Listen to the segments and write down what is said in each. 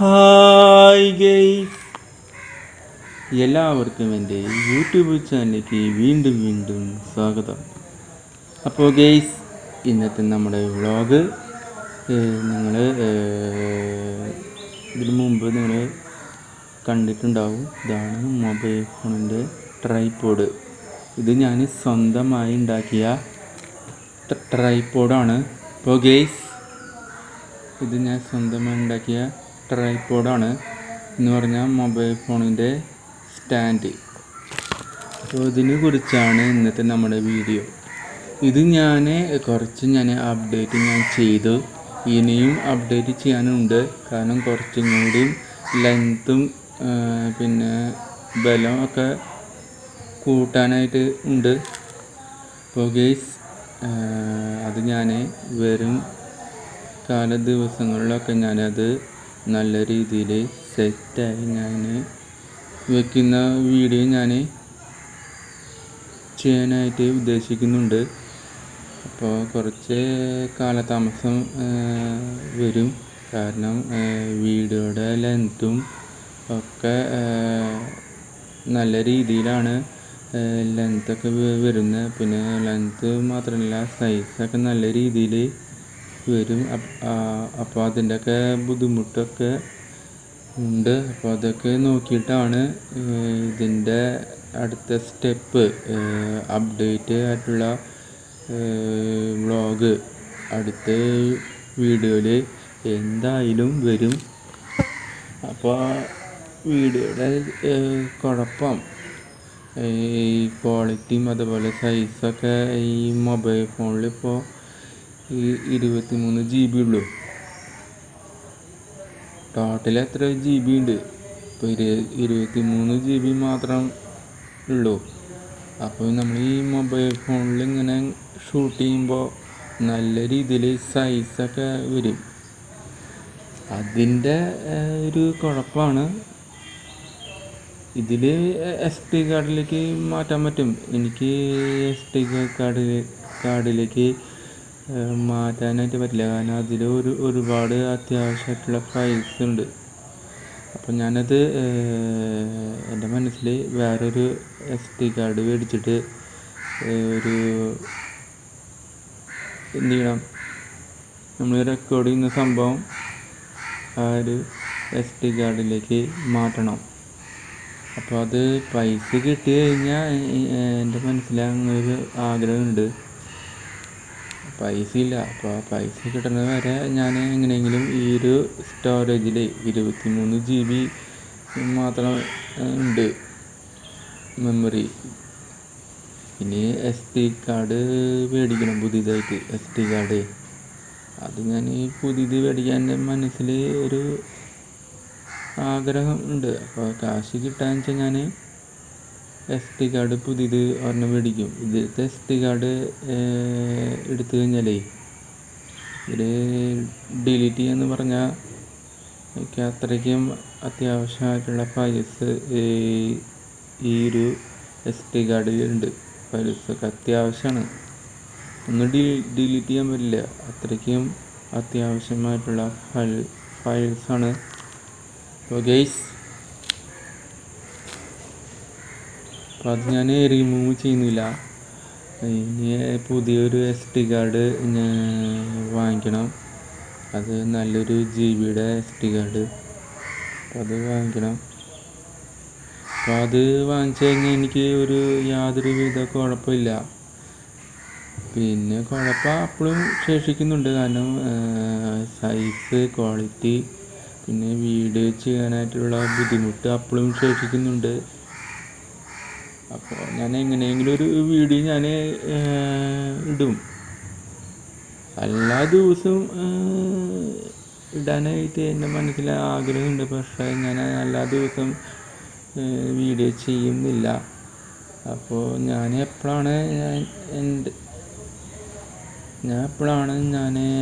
Hi guys, എല്ലാവർക്കും എൻ്റെ YouTube ചാനലിലേക്ക് വീണ്ടും സ്വാഗതം. അപ്പോൾ ഗെയ്സ്, ഇന്നത്തെ നമ്മുടെ വ്ളോഗ് നിങ്ങൾ ഇതിനു മുമ്പ് നിങ്ങൾ കണ്ടിട്ടുണ്ടാവും. ഇതാണ് മൊബൈൽ ഫോണിൻ്റെ ട്രൈപോഡ്. ഇത് ഞാൻ സ്വന്തമായി ഉണ്ടാക്കിയ ട്രൈപോഡാണ്. അപ്പോൾ ഗെയ്സ്, ഇത് ഞാൻ സ്വന്തമായി ഉണ്ടാക്കിയ ട്രൈപോഡാണ് എന്ന് പറഞ്ഞാൽ മൊബൈൽ ഫോണിൻ്റെ സ്റ്റാൻഡ്. അപ്പോൾ ഇതിനെ കുറിച്ചാണ് ഇന്നത്തെ നമ്മുടെ വീഡിയോ. ഇത് കുറച്ച് അപ്ഡേറ്റ് ചെയ്തു. ഇനിയും അപ്ഡേറ്റ് ചെയ്യാനുണ്ട്. കാരണം കുറച്ചും കൂടി ലെങ്ത്തും പിന്നെ ബലം ഒക്കെ കൂട്ടാനായിട്ട് ഉണ്ട്. അപ്പോൾ ഗെയ്സ്, അത് വരും കാല ദിവസങ്ങളിലൊക്കെ ഞാനത് നല്ല രീതിയിൽ സെറ്റായി വയ്ക്കുന്ന വീഡിയോ ചെയ്യാനായിട്ട് ഉദ്ദേശിക്കുന്നുണ്ട്. അപ്പോൾ കുറച്ച് കാലതാമസം വരും. കാരണം വീഡിയോയുടെ ലെങ്ത്തും ഒക്കെ നല്ല രീതിയിലാണ് ലെങ്ത്തൊക്കെ വരുന്നത്. പിന്നെ ലെങ്ത്ത് മാത്രമല്ല, സൈസൊക്കെ നല്ല രീതിയിൽ വരും. അപ്പോൾ അതിൻ്റെയൊക്കെ ബുദ്ധിമുട്ടൊക്കെ ഉണ്ട്. അപ്പോൾ അതൊക്കെ നോക്കിയിട്ടാണ് ഇതിൻ്റെ അടുത്ത സ്റ്റെപ്പ് അപ്ഡേറ്റ് ആയിട്ടുള്ള വ്ളോഗ് അടുത്ത വീഡിയോയിൽ എന്തായാലും വരും. അപ്പോൾ വീഡിയോയുടെ കുഴപ്പം ഈ ക്വാളിറ്റിയും അതുപോലെ സൈസൊക്കെ ഈ മൊബൈൽ ഫോണിൽ ഇപ്പോൾ 23 GB ഉള്ളൂ. ടോട്ടൽ എത്ര GB ഉണ്ട്? ഇപ്പോൾ 23 GB മാത്രം ഉള്ളൂ. അപ്പോൾ നമ്മൾ ഈ മൊബൈൽ ഫോണിൽ ഇങ്ങനെ ഷൂട്ട് ചെയ്യുമ്പോൾ നല്ല രീതിയിൽ സൈസൊക്കെ വരും. അതിൻ്റെ ഒരു കുഴപ്പമാണ്. ഇതിൽ SD കാർഡിലേക്ക് മാറ്റാൻ പറ്റും. എനിക്ക് SD കാർഡിലേക്ക് മാറ്റാനായിട്ട് പറ്റില്ല. കാരണം അതിൽ ഒരുപാട് അത്യാവശ്യമായിട്ടുള്ള ഫയൽസ് ഉണ്ട്. അപ്പോൾ ഞാനത് എൻ്റെ മനസ്സിൽ വേറൊരു SD കാർഡ് മേടിച്ചിട്ട് എന്ത് ചെയ്യണം, നമ്മൾ റെക്കോർഡ് ചെയ്യുന്ന സംഭവം ആ ഒരു SD കാർഡിലേക്ക് മാറ്റണം. അപ്പോൾ അത് പൈസ കിട്ടി കഴിഞ്ഞാൽ എൻ്റെ മനസ്സിൽ അങ്ങനൊരു ആഗ്രഹമുണ്ട്. പൈസ ഇല്ല. അപ്പോൾ ആ പൈസ കിട്ടുന്നത് വരെ ഞാൻ എങ്ങനെയെങ്കിലും ഈ ഒരു സ്റ്റോറേജിൽ 23 GB മാത്രം ഉണ്ട് മെമ്മറി. ഇനി SD കാർഡ് മേടിക്കണം, പുതിയതായിട്ട് SD കാർഡ്. അത് ഞാൻ പുതിയത് മേടിക്കാൻ എൻ്റെ മനസ്സിൽ ഒരു ആഗ്രഹം ഉണ്ട്. അപ്പോൾ കാശ് കിട്ടാന്ന് വെച്ചാൽ ഞാൻ SD കാർഡ് പുതിയത് ഒരെണ്ണം മേടിക്കും. ഇതിലത്തെ SD കാർഡ് എടുത്തു കഴിഞ്ഞാലേ ഇത് ഡിലീറ്റ് ചെയ്യാന്ന് പറഞ്ഞാൽ എനിക്ക് അത്രയ്ക്കും അത്യാവശ്യമായിട്ടുള്ള ഫയൽസ് ഈ ഒരു SD കാർഡിൽ ഉണ്ട്. ഫയൽസൊക്കെ അത്യാവശ്യമാണ്. ഒന്നും ഡിലീറ്റ് ചെയ്യാൻ പറ്റില്ല. അത്രയ്ക്കും അത്യാവശ്യമായിട്ടുള്ള ഫയൽസാണ്. അപ്പോൾ ഗെയ്സ്, അപ്പോൾ അത് ഞാൻ റിമൂവ് ചെയ്യുന്നില്ല. ഇനി പുതിയൊരു SD കാർഡ് വാങ്ങിക്കണം. അത് നല്ലൊരു GB SD കാർഡ്. അത് വാങ്ങിക്കണം. അപ്പോൾ അത് വാങ്ങിച്ചു കഴിഞ്ഞാൽ എനിക്ക് യാതൊരു വിധ കുഴപ്പമില്ല. പിന്നെ കുഴപ്പം അപ്പോഴും ശേഷിക്കുന്നുണ്ട്. കാരണം സൈസ്, ക്വാളിറ്റി, പിന്നെ വീഡിയോ ചെയ്യാനായിട്ടുള്ള ബുദ്ധിമുട്ട് അപ്പോഴും ശേഷിക്കുന്നുണ്ട്. അപ്പോൾ ഞാൻ എങ്ങനെയെങ്കിലും ഒരു വീഡിയോ ഇടും. എല്ലാ ദിവസവും ഇടാനായിട്ട് എൻ്റെ മനസ്സിൽ ആഗ്രഹമുണ്ട്. പക്ഷേ ഞാൻ എല്ലാ ദിവസവും വീഡിയോ ചെയ്യുന്നില്ല. അപ്പോൾ ഞാൻ എപ്പോഴാണ്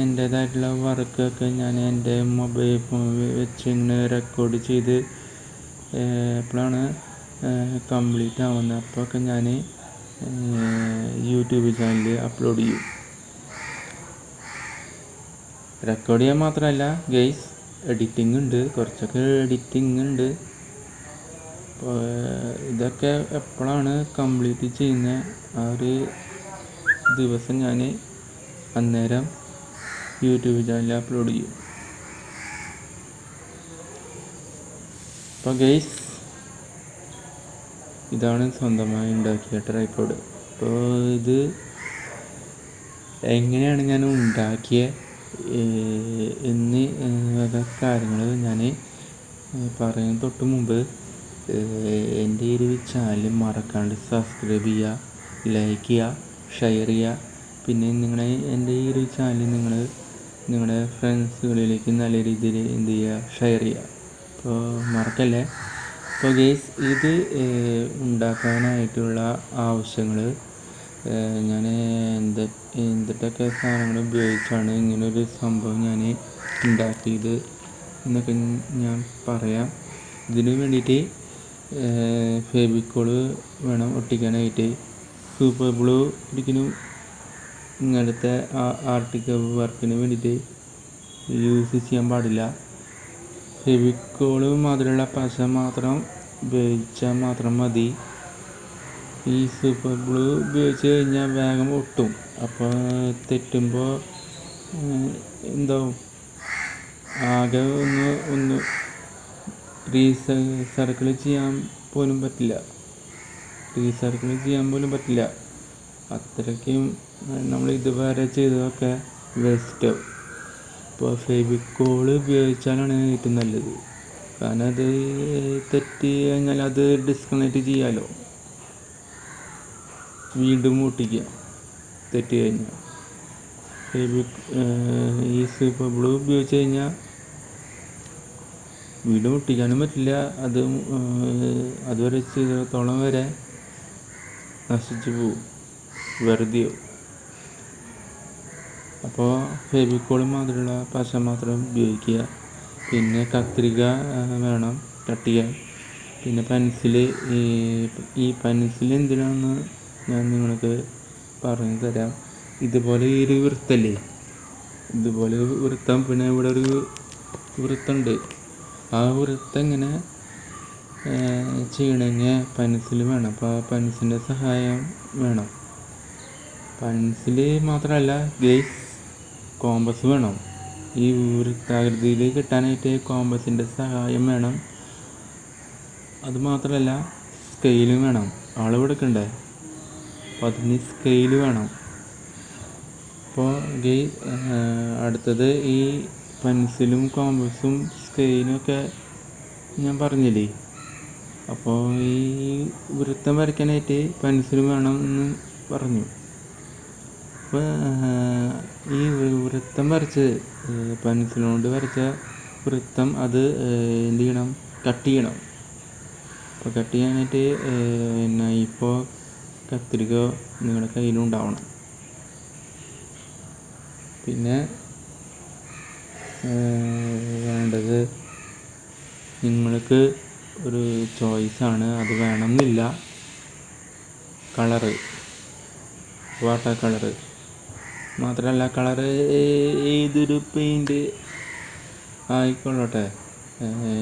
എൻ്റേതായിട്ടുള്ള വർക്കൊക്കെ എൻ്റെ മൊബൈൽ ഫോൺ വെച്ച് ഇങ്ങനെ റെക്കോർഡ് ചെയ്ത് എപ്പോഴാണ് കംപ്ലീറ്റ് ആവുന്നത് അപ്പോഴൊക്കെ ഞാൻ യൂട്യൂബ് ചാനലിൽ അപ്ലോഡ് ചെയ്യും. റെക്കോർഡ് ചെയ്യാൻ മാത്രമല്ല ഗെയ്സ്, എഡിറ്റിംഗ് ഉണ്ട്, കുറച്ചൊക്കെ എഡിറ്റിംഗ് ഉണ്ട്. അപ്പോൾ ഇതൊക്കെ എപ്പോഴാണ് കംപ്ലീറ്റ് ചെയ്യുന്ന ആ ഒരു ദിവസം ഞാൻ അന്നേരം യൂട്യൂബ് ചാനലിൽ അപ്ലോഡ് ചെയ്യും. അപ്പോൾ ഗൈസ്, ഇതാണ് സ്വന്തമായി ഉണ്ടാക്കിയ ട്രൈപോഡ്. അപ്പോൾ ഇത് എങ്ങനെയാണ് ഞാൻ ഉണ്ടാക്കിയ എന്നീ കാര്യങ്ങൾ ഞാൻ പറയുന്ന തൊട്ട് മുമ്പ് എൻ്റെ ഈ ഒരു ചാനൽ മറക്കാണ്ട് സബ്സ്ക്രൈബ് ചെയ്യുക, ലൈക്ക് ചെയ്യുക, ഷെയർ ചെയ്യുക. പിന്നെ എൻ്റെ ഈ ഒരു ചാനൽ നിങ്ങളുടെ ഫ്രണ്ട്സുകളിലേക്ക് നല്ല രീതിയിൽ എന്ത് ചെയ്യുക, ഷെയർ ചെയ്യുക. അപ്പോൾ മറക്കല്ലേ. അപ്പോൾ ഗൈസ്, ഇത് ഉണ്ടാക്കാനായിട്ടുള്ള ആവശ്യങ്ങൾ ഞാൻ എന്തൊക്കെ സാധനങ്ങൾ ഉപയോഗിച്ചാണ് ഇങ്ങനൊരു സംഭവം ഞാൻ ഉണ്ടാക്കിയത് എന്നൊക്കെ ഞാൻ പറയാം. ഇതിന് വേണ്ടിയിട്ട് ഫെവിക്കോള് വേണം ഒട്ടിക്കാനായിട്ട്. സൂപ്പർ ഗ്ലൂ ഒരിക്കലും ഇങ്ങനത്തെ ആർട്ടിക്കൽ വർക്കിന് വേണ്ടിയിട്ട് യൂസ് ചെയ്യാൻ പാടില്ല. ഫെവിക്കോള് മാതിരിയുള്ള പശ മാത്രം ഉപയോഗിച്ചാൽ മാത്രം മതി. ഈ സൂപ്പർ ഗ്ലൂ ഉപയോഗിച്ച് കഴിഞ്ഞാൽ വേഗം ഒട്ടും. അപ്പോൾ തെറ്റുമ്പോൾ എന്താവും, ആകെ ഒന്ന് റീസർക്കിൾ ചെയ്യാൻ പോലും പറ്റില്ല. അത്രയ്ക്കും നമ്മൾ ഇതുവരെ ചെയ്തതൊക്കെ വേസ്റ്റ്. അപ്പോൾ ഫെവിക്കോള് ഉപയോഗിച്ചാലാണ് ഏറ്റവും നല്ലത്. കാരണം അത് തെറ്റി കഴിഞ്ഞാൽ അത് ഡിസ്കണക്റ്റ് ചെയ്യാമല്ലോ, വീണ്ടും ഒട്ടിക്കുക തെറ്റി കഴിഞ്ഞാൽ. ഈ സൂപ്പർ ഗ്ലൂ ഉപയോഗിച്ച് കഴിഞ്ഞാൽ വീണ്ടും ഒട്ടിക്കാനും പറ്റില്ല. അതുവരെ ചെയ്തിടത്തോളം വരെ നശിച്ചു പോവും, വെറുതെയോ. അപ്പോൾ ഫെവിക്കോൾ മാതിരിയുള്ള പശ മാത്രം ഉപയോഗിക്കുക. പിന്നെ കത്രിക വേണം കട്ട് ചെയ്യാൻ. പിന്നെ പെൻസില്. ഈ പെൻസിൽ എന്തിനാണെന്ന് ഞാൻ നിങ്ങൾക്ക് പറഞ്ഞു തരാം. ഇതുപോലെ ഈ ഒരു വൃത്തല്ലേ, ഇതുപോലെ വൃത്തം, പിന്നെ ഇവിടെ ഒരു വൃത്തമുണ്ട്. ആ വൃത്തം ഇങ്ങനെ ചെയ്യണമെങ്കിൽ പെൻസിൽ വേണം. അപ്പോൾ ആ പെൻസിലിൻ്റെ സഹായം വേണം. പെൻസിൽ മാത്രമല്ല ഗൈസ്, കോമ്പസ് വേണം. ഈ വൃത്താകൃതിയിൽ കിട്ടാനായിട്ട് കോമ്പസിൻ്റെ സഹായം വേണം. അതുമാത്രമല്ല സ്കെയിലും വേണം. അളവെടുക്കണ്ടേ, അപ്പോൾ അതിന് സ്കെയിൽ വേണം. അപ്പോൾ ഗൈസ്, അടുത്തത് ഈ പെൻസിലും കോമ്പസും സ്കെയിലും ഒക്കെ ഞാൻ പറഞ്ഞില്ലേ. അപ്പോൾ ഈ വൃത്തം വരയ്ക്കാനായിട്ട് പെൻസിലും വേണം എന്ന് പറഞ്ഞു. അപ്പോൾ ഈ വൃത്തം വരച്ച് പെൻസിലുകൊണ്ട് വരച്ച വൃത്തം അത് എന്ത് ചെയ്യണം, കട്ട് ചെയ്യണം. അപ്പോൾ കട്ട് ചെയ്യാനായിട്ട് നൈഫോ കത്രികയോ നിങ്ങളുടെ കയ്യിലുണ്ടാവണം. പിന്നെ വേണ്ടത് നിങ്ങൾക്ക് ഒരു ചോയ്സാണ്, അത് വേണമെന്നില്ല. കളറ്, വാട്ടർ കളറ് മാത്രമല്ല, കളറ് ഏതൊരു പെയിൻറ് ആയിക്കൊള്ളട്ടെ.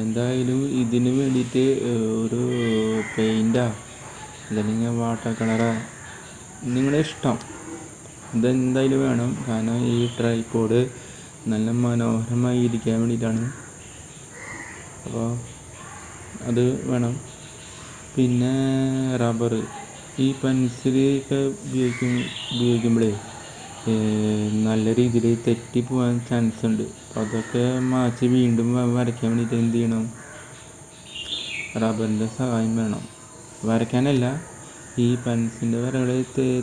എന്തായാലും ഇതിന് വേണ്ടിയിട്ട് ഒരു പെയിൻറ്റാ അല്ലെങ്കിൽ വാട്ടർ കളറാ നിങ്ങളുടെ ഇഷ്ടം, ഇതെന്തായാലും വേണം. കാരണം ഈ ട്രൈപോഡ് നല്ല മനോഹരമായി ഇരിക്കാൻ വേണ്ടിയിട്ടാണ്. അപ്പോൾ അത് വേണം. പിന്നെ റബ്ബർ. ഈ പെൻസിലൊക്കെ ഉപയോഗിക്കുമ്പോഴേ നല്ല രീതിയിൽ തെറ്റിപ്പോകാൻ ചാൻസ് ഉണ്ട്. അപ്പോൾ അതൊക്കെ മാറ്റി വീണ്ടും വരയ്ക്കാൻ വേണ്ടിയിട്ട് എന്ത് ചെയ്യണം, റബ്ബറിൻ്റെ സഹായം വേണം. വരയ്ക്കാനല്ല, ഈ പെൻസിലിൻ്റെ വരകൾ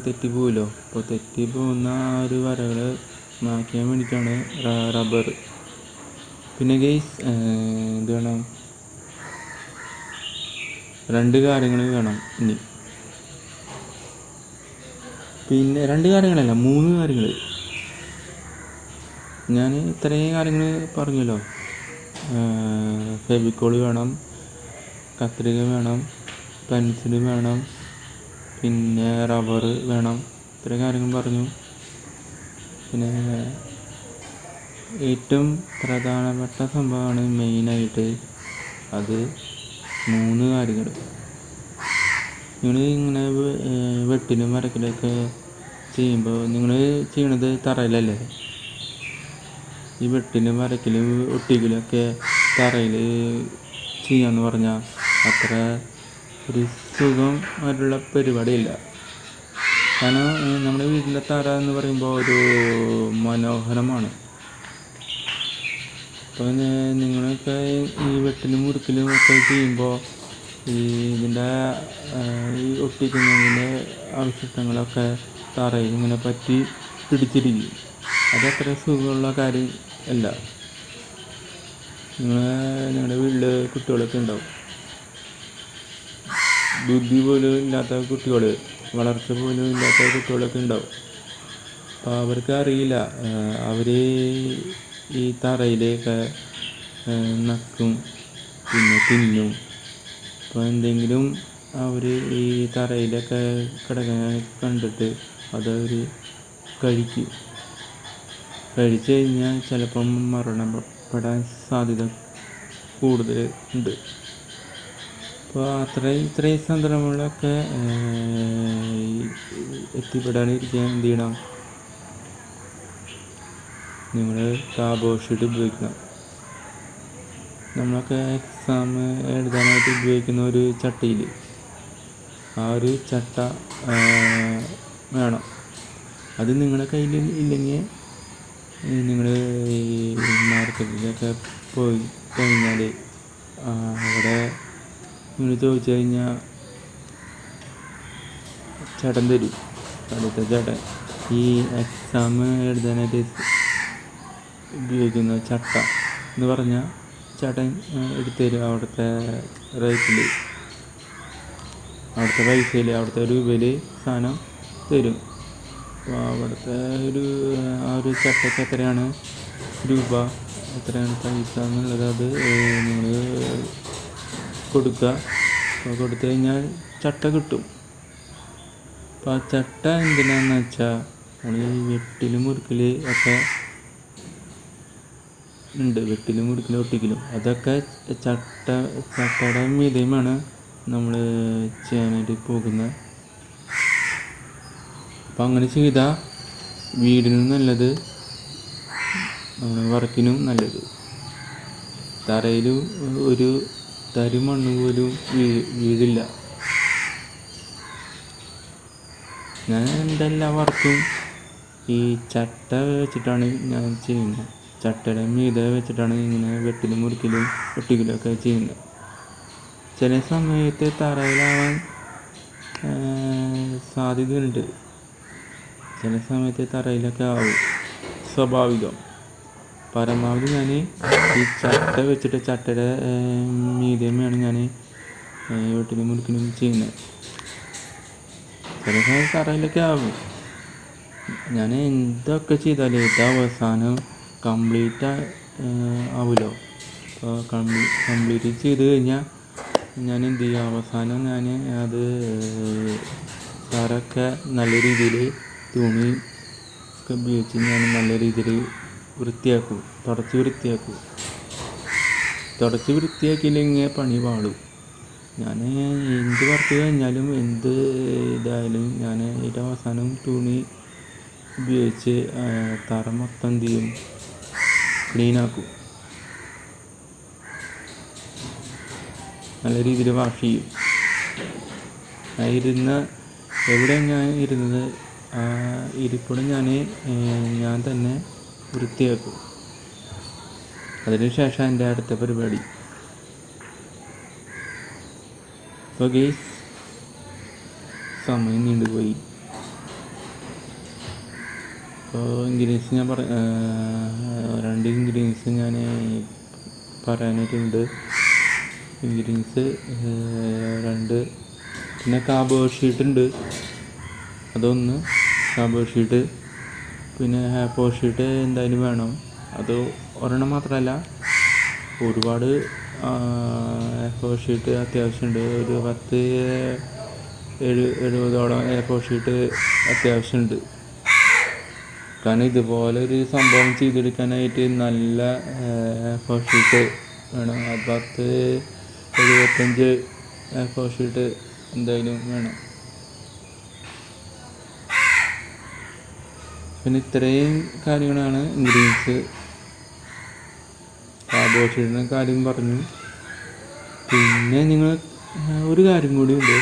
തെറ്റിപ്പോവുമല്ലോ. അപ്പോൾ തെറ്റിപ്പോകുന്ന ആ ഒരു വരകൾ മായ്ക്കാൻ വേണ്ടിയിട്ടാണ് റബ്ബർ. പിന്നെ ഗൈസ്, എന്ത് വേണം, 2 കാര്യങ്ങൾ വേണം ഇനി. പിന്നെ 2 കാര്യങ്ങളല്ല, 3 കാര്യങ്ങൾ. ഞാൻ ഇത്രയും കാര്യങ്ങൾ പറഞ്ഞല്ലോ. ഫെവിക്കോൾ വേണം, കത്രിക വേണം, പെൻസിൽ വേണം, പിന്നെ റബ്ബർ വേണം. ഇത്രയും കാര്യങ്ങൾ പറഞ്ഞു. പിന്നെ ഏറ്റവും പ്രധാനപ്പെട്ട സംഭവമാണ് മെയിനായിട്ട്. അത് 3 കാര്യങ്ങൾ. നിങ്ങൾ ഇങ്ങനെ വെട്ടിലും വരക്കലൊക്കെ ചെയ്യുമ്പോൾ നിങ്ങൾ ചെയ്യണത് തറയിലല്ലേ. ഈ വെട്ടിലും വരക്കലും ഒട്ടിക്കലൊക്കെ തറയിൽ ചെയ്യാന്ന് പറഞ്ഞാൽ അത്ര ഒരു സുഖമായിട്ടുള്ള പരിപാടിയില്ല. കാരണം നമ്മുടെ വീട്ടിലെ തറ എന്ന് പറയുമ്പോൾ ഒരു മനോഹരമാണ്. അപ്പോൾ നിങ്ങളൊക്കെ ഈ വെട്ടിലും മുറിക്കലും ഒക്കെ ചെയ്യുമ്പോൾ ഇതിൻ്റെ ഈ ഒട്ടിക്കുന്നതിൻ്റെ അവശിഷ്ടങ്ങളൊക്കെ തറയിൽ ഇങ്ങനെ പറ്റി പിടിച്ചിരിക്കും. അതത്ര സുഖമുള്ള കാര്യം അല്ല. നിങ്ങളുടെ വീട്ടിൽ കുട്ടികളൊക്കെ ഉണ്ടാവും, ബുദ്ധി പോലും ഇല്ലാത്ത കുട്ടികൾ, വളർച്ച പോലും ഇല്ലാത്ത കുട്ടികളൊക്കെ ഉണ്ടാവും. അപ്പോൾ അവർക്ക് അറിയില്ല, അവർ ഈ തറയിലേക്ക് നക്കും, പിന്നെ തിന്നും. അപ്പോൾ എന്തെങ്കിലും അവർ ഈ തറയിലൊക്കെ കിടക്കാൻ കണ്ടിട്ട് അതവർ കഴിക്കും. കഴിച്ചു കഴിഞ്ഞാൽ ചിലപ്പം മരണപ്പെടാൻ സാധ്യത കൂടുതൽ ഉണ്ട്. അപ്പോൾ ഇത്രയും സന്ദർഭങ്ങളിലൊക്കെ എത്തിപ്പെടാനിരിക്കാൻ എന്ത് ചെയ്യണം, നിങ്ങൾ കാർബോർഡ് ഷീറ്റ് ഉപയോഗിക്കണം. നമ്മളൊക്കെ എക്സാം എഴുതാനായിട്ട് ഉപയോഗിക്കുന്ന ഒരു ചട്ടിയിൽ ആ ഒരു ചട്ട വേണം. അത് നിങ്ങളുടെ കയ്യിൽ ഇല്ലെങ്കിൽ നിങ്ങൾ ഈ മാർക്കറ്റിലൊക്കെ പോയി കഴിഞ്ഞാൽ അവിടെ നിങ്ങൾ ചോദിച്ചു കഴിഞ്ഞാൽ ചേട്ടൻ തരും. അടുത്ത ചേട്ടൻ ഈ എക്സാം എഴുതാനായിട്ട് ഉപയോഗിക്കുന്ന ചട്ട എന്ന് പറഞ്ഞാൽ ചേട്ടൻ എടുത്തു തരും. അവിടുത്തെ റേറ്റിൽ, അവിടുത്തെ പൈസയിൽ, അവിടുത്തെ രൂപയിൽ സാധനം തരും. അപ്പോൾ അവിടുത്തെ ആ ഒരു ചട്ടയ്ക്ക് എത്രയാണ് രൂപ, എത്രയാണ് പൈസ എന്നുള്ളത് അത് നിങ്ങൾ കൊടുക്കുക. അപ്പോൾ കൊടുത്തു കഴിഞ്ഞാൽ ചട്ട കിട്ടും. അപ്പോൾ ആ ചട്ട എന്തിനാന്ന് വെച്ചാൽ നമ്മൾ ഈ വെട്ടിലും മുറുക്കൽ ഒക്കെ ഉണ്ട്. വെട്ടിലും മുറുക്കലും ഒട്ടിക്കലും അതൊക്കെ ചട്ടയുടെ മീതയുമാണ് നമ്മൾ ചെയ്യാനായിട്ട് പോകുന്നത്. അപ്പം അങ്ങനെ ചെയ്താൽ വീടിനും നല്ലത്, വർക്കിനും നല്ലത്. തറയിൽ ഒരു തരി മണ്ണ് പോലും വീഴില്ല. ഞാൻ എൻ്റെ എല്ലാ വർക്കും ഈ ചട്ട വെച്ചിട്ടാണ് ഞാൻ ചെയ്യുന്നത്. ചട്ടയുടെ മീതെ വെച്ചിട്ടാണ് ഇങ്ങനെ വെട്ടിലും മുറിക്കലും ഒട്ടിക്കലും ഒക്കെ ചെയ്യുന്നത്. ചില സമയത്ത് തറയിലാവാൻ സാധ്യതയുണ്ട്, ചില സമയത്ത് തറയിലൊക്കെ ആവും, സ്വാഭാവികം. പരമാവധി ഞാൻ ഈ ചട്ട വെച്ചിട്ട് ചട്ടയുടെ മീതമാണ് ഞാൻ വെട്ടിലും മുറിക്കലും ചെയ്യുന്നത്. ചില സമയത്ത് തറയിലൊക്കെ ആവും. ഞാൻ എന്തൊക്കെ ചെയ്താലും ഇത് അവസാനം കംപ്ലീറ്റ് ആവുമല്ലോ. അപ്പോൾ കംപ്ലീറ്റ് ചെയ്ത് കഴിഞ്ഞാൽ ഞാൻ എന്ത് ചെയ്യും, അവസാനം ഞാൻ അത് തറയൊക്കെ നല്ല രീതിയിൽ തുണി ഒക്കെ ഉപയോഗിച്ച് ഞാൻ നല്ല രീതിയിൽ വൃത്തിയാക്കും, തുടച്ച് വൃത്തിയാക്കിയില്ലെങ്കിൽ പണി പാടും. ഞാൻ എന്ത് വർക്ക് കഴിഞ്ഞാലും എന്ത് ഇതായാലും ഞാൻ ഇതിൻ്റെ അവസാനം തുണി ഉപയോഗിച്ച് തറ മൊത്തം എന്ത് ചെയ്യും, ക്ലീനാക്കും, നല്ല രീതിയിൽ വാഷ് ചെയ്യും. എവിടെ ഞാൻ ഇരുന്നത് ആ ഇരിപ്പിടം ഞാൻ തന്നെ വൃത്തിയാക്കും. അതിനുശേഷം എൻ്റെ അടുത്ത പരിപാടി. അപ്പോൾ ഗെയ്സ്, സമയം നീണ്ടുപോയി. അപ്പോൾ ഇൻഗ്രീഡിയൻസ് ഞാൻ 2 ഇൻഗ്രീഡിയൻസ് ഞാൻ പറയാനായിട്ടുണ്ട്. ഇൻഗ്രീഡിയൻസ് 2, പിന്നെ കാർബോർഡ് ഷീറ്റ് ഉണ്ട്, അതൊന്ന് കാർബോർഡ് ഷീറ്റ്. പിന്നെ A4 ഷീറ്റ് എന്തായാലും വേണം. അത് ഒരെണ്ണം മാത്രമല്ല, ഒരുപാട് A4 ഷീറ്റ് അത്യാവശ്യമുണ്ട്. ഒരു 10-70ഓളം A4 ഷീറ്റ് അത്യാവശ്യമുണ്ട്. കാരണം ഇതുപോലെ ഒരു സംഭവം ചെയ്തെടുക്കാനായിട്ട് നല്ല എഫേർട്ട് ഷീറ്റ് വേണം. 10-75 എഫേർട്ട് ഷീറ്റ് എന്തായാലും വേണം. പിന്നെ ഇത്രയും കാര്യങ്ങളാണ് ഇൻഗ്രീഡിയൻസ്. കാർബോഹൈഡ്രേറ്റിൻ്റെ കാര്യം പറഞ്ഞു. പിന്നെ നിങ്ങൾ ഒരു കാര്യം കൂടി ഉണ്ട്.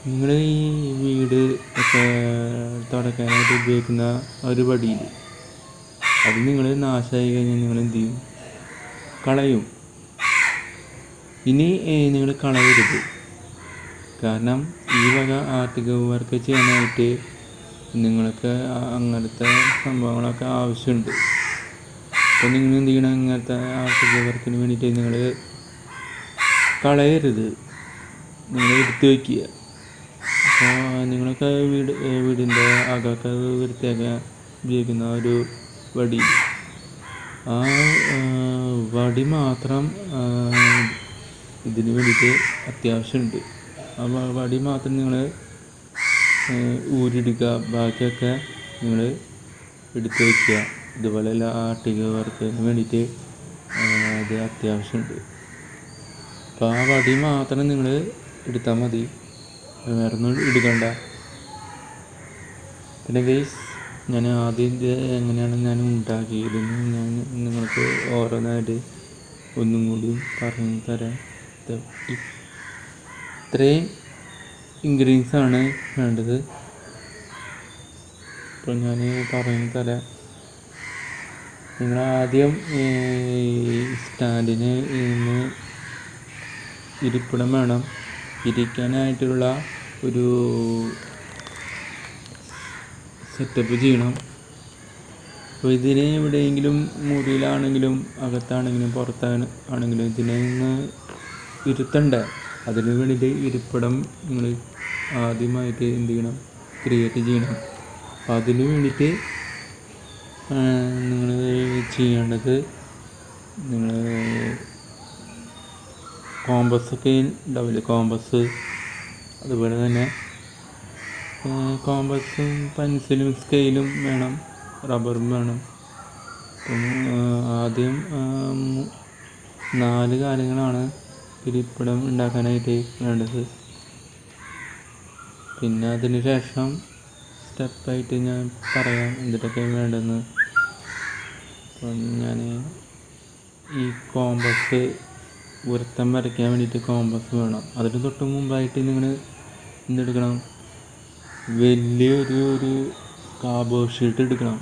നിങ്ങൾ ഈ വീട് ഒക്കെ തുടക്കാനായിട്ട് ഉപയോഗിക്കുന്ന ഒരു വടിയിൽ അത് നിങ്ങൾ നാശമായി കഴിഞ്ഞാൽ നിങ്ങൾ എന്ത് ചെയ്യും? കളയും. ഇനി നിങ്ങൾ കളയരുത്. കാരണം ഈ വക ആർട്ടിക് വർക്ക് ചെയ്യാനായിട്ട് നിങ്ങൾക്ക് അങ്ങനത്തെ സംഭവങ്ങളൊക്കെ ആവശ്യമുണ്ട്. അപ്പോൾ നിങ്ങൾ എന്ത് ചെയ്യണം? ഇങ്ങനത്തെ ആർട്ടിക് വർക്കിന് വേണ്ടിയിട്ട് നിങ്ങൾ കളയരുത്, നിങ്ങൾ എടുത്ത് വയ്ക്കുക. അപ്പോൾ നിങ്ങളൊക്കെ വീടിൻ്റെ അകമൊക്കെ വൃത്തിയാക്കാൻ ഉപയോഗിക്കുന്ന ഒരു വടി, ആ വടി മാത്രം ഇതിന് വേണ്ടിയിട്ട് അത്യാവശ്യമുണ്ട്. ആ വടി മാത്രം നിങ്ങൾ ഊരിയെടുക്കുക, ബാക്കിയൊക്കെ നിങ്ങൾ എടുത്ത് വയ്ക്കുക. ഇതുപോലെയുള്ള ആർട്ടിക് വർക്കിന് വേണ്ടിയിട്ട് അത് അത്യാവശ്യമുണ്ട്. അപ്പോൾ ആ വടി മാത്രം നിങ്ങൾ എടുത്താൽ മതി, വേറെ ഒന്നും എടുക്കണ്ട. പിന്നെ ഗൈസ്, ഞാൻ ആദ്യം ഇത് എങ്ങനെയാണ് ഞാൻ ഉണ്ടാക്കിയതെന്ന് ഞാൻ നിങ്ങൾക്ക് ഓരോന്നായിട്ട് ഒന്നും കൂടി പറഞ്ഞു തരാം. ഇത്രയും ഇൻഗ്രീഡിയൻസ് ആണ് വേണ്ടത്. ഇപ്പോൾ ഞാൻ പറഞ്ഞു തരാം. നിങ്ങൾ ആദ്യം സ്റ്റാൻഡിന് ഇരിപ്പിടം വേണം. ഇരിക്കാനായിട്ടുള്ള ഒരു സെറ്റപ്പ് ചെയ്യണം. അപ്പോൾ ഇതിനെ എവിടെയെങ്കിലും മുറിയിലാണെങ്കിലും അകത്താണെങ്കിലും പുറത്താണെങ്കിലും ഇതിനെ ഒന്ന് ഇരുത്തണ്ടേ. അതിന് വേണ്ടിയിട്ട് ഇരിപ്പിടം നിങ്ങൾ ആദ്യമായിട്ട് എന്ത് ചെയ്യണം? ക്രിയേറ്റ് ചെയ്യണം. അപ്പോൾ അതിന് വേണ്ടിയിട്ട് നിങ്ങൾ ചെയ്യേണ്ടത്, നിങ്ങൾ കോമ്പസൊക്കെ ഉണ്ടാവില്ല, കോമ്പസ്, അതുപോലെ തന്നെ കോമ്പസും പെൻസിലും സ്കെയിലും വേണം, റബ്ബറും വേണം. അപ്പം ആദ്യം 4 കാര്യങ്ങളാണ് ഇരിപ്പിടം ഉണ്ടാക്കാനായിട്ട് വേണ്ടത്. പിന്നെ അതിന് ശേഷം സ്റ്റെപ്പായിട്ട് ഞാൻ പറയാം എന്തിട്ടൊക്കെയാണ് വേണ്ടതെന്ന്. അപ്പം ഞാൻ ഈ കോമ്പസ് വൃത്തം വരയ്ക്കാൻ വേണ്ടിയിട്ട് കോമ്പസ് വേണം. അതിന് തൊട്ട് മുമ്പായിട്ട് നിങ്ങൾ എന്തെടുക്കണം? വലിയൊരു കാർബോർഡ് ഷീറ്റ് എടുക്കണം.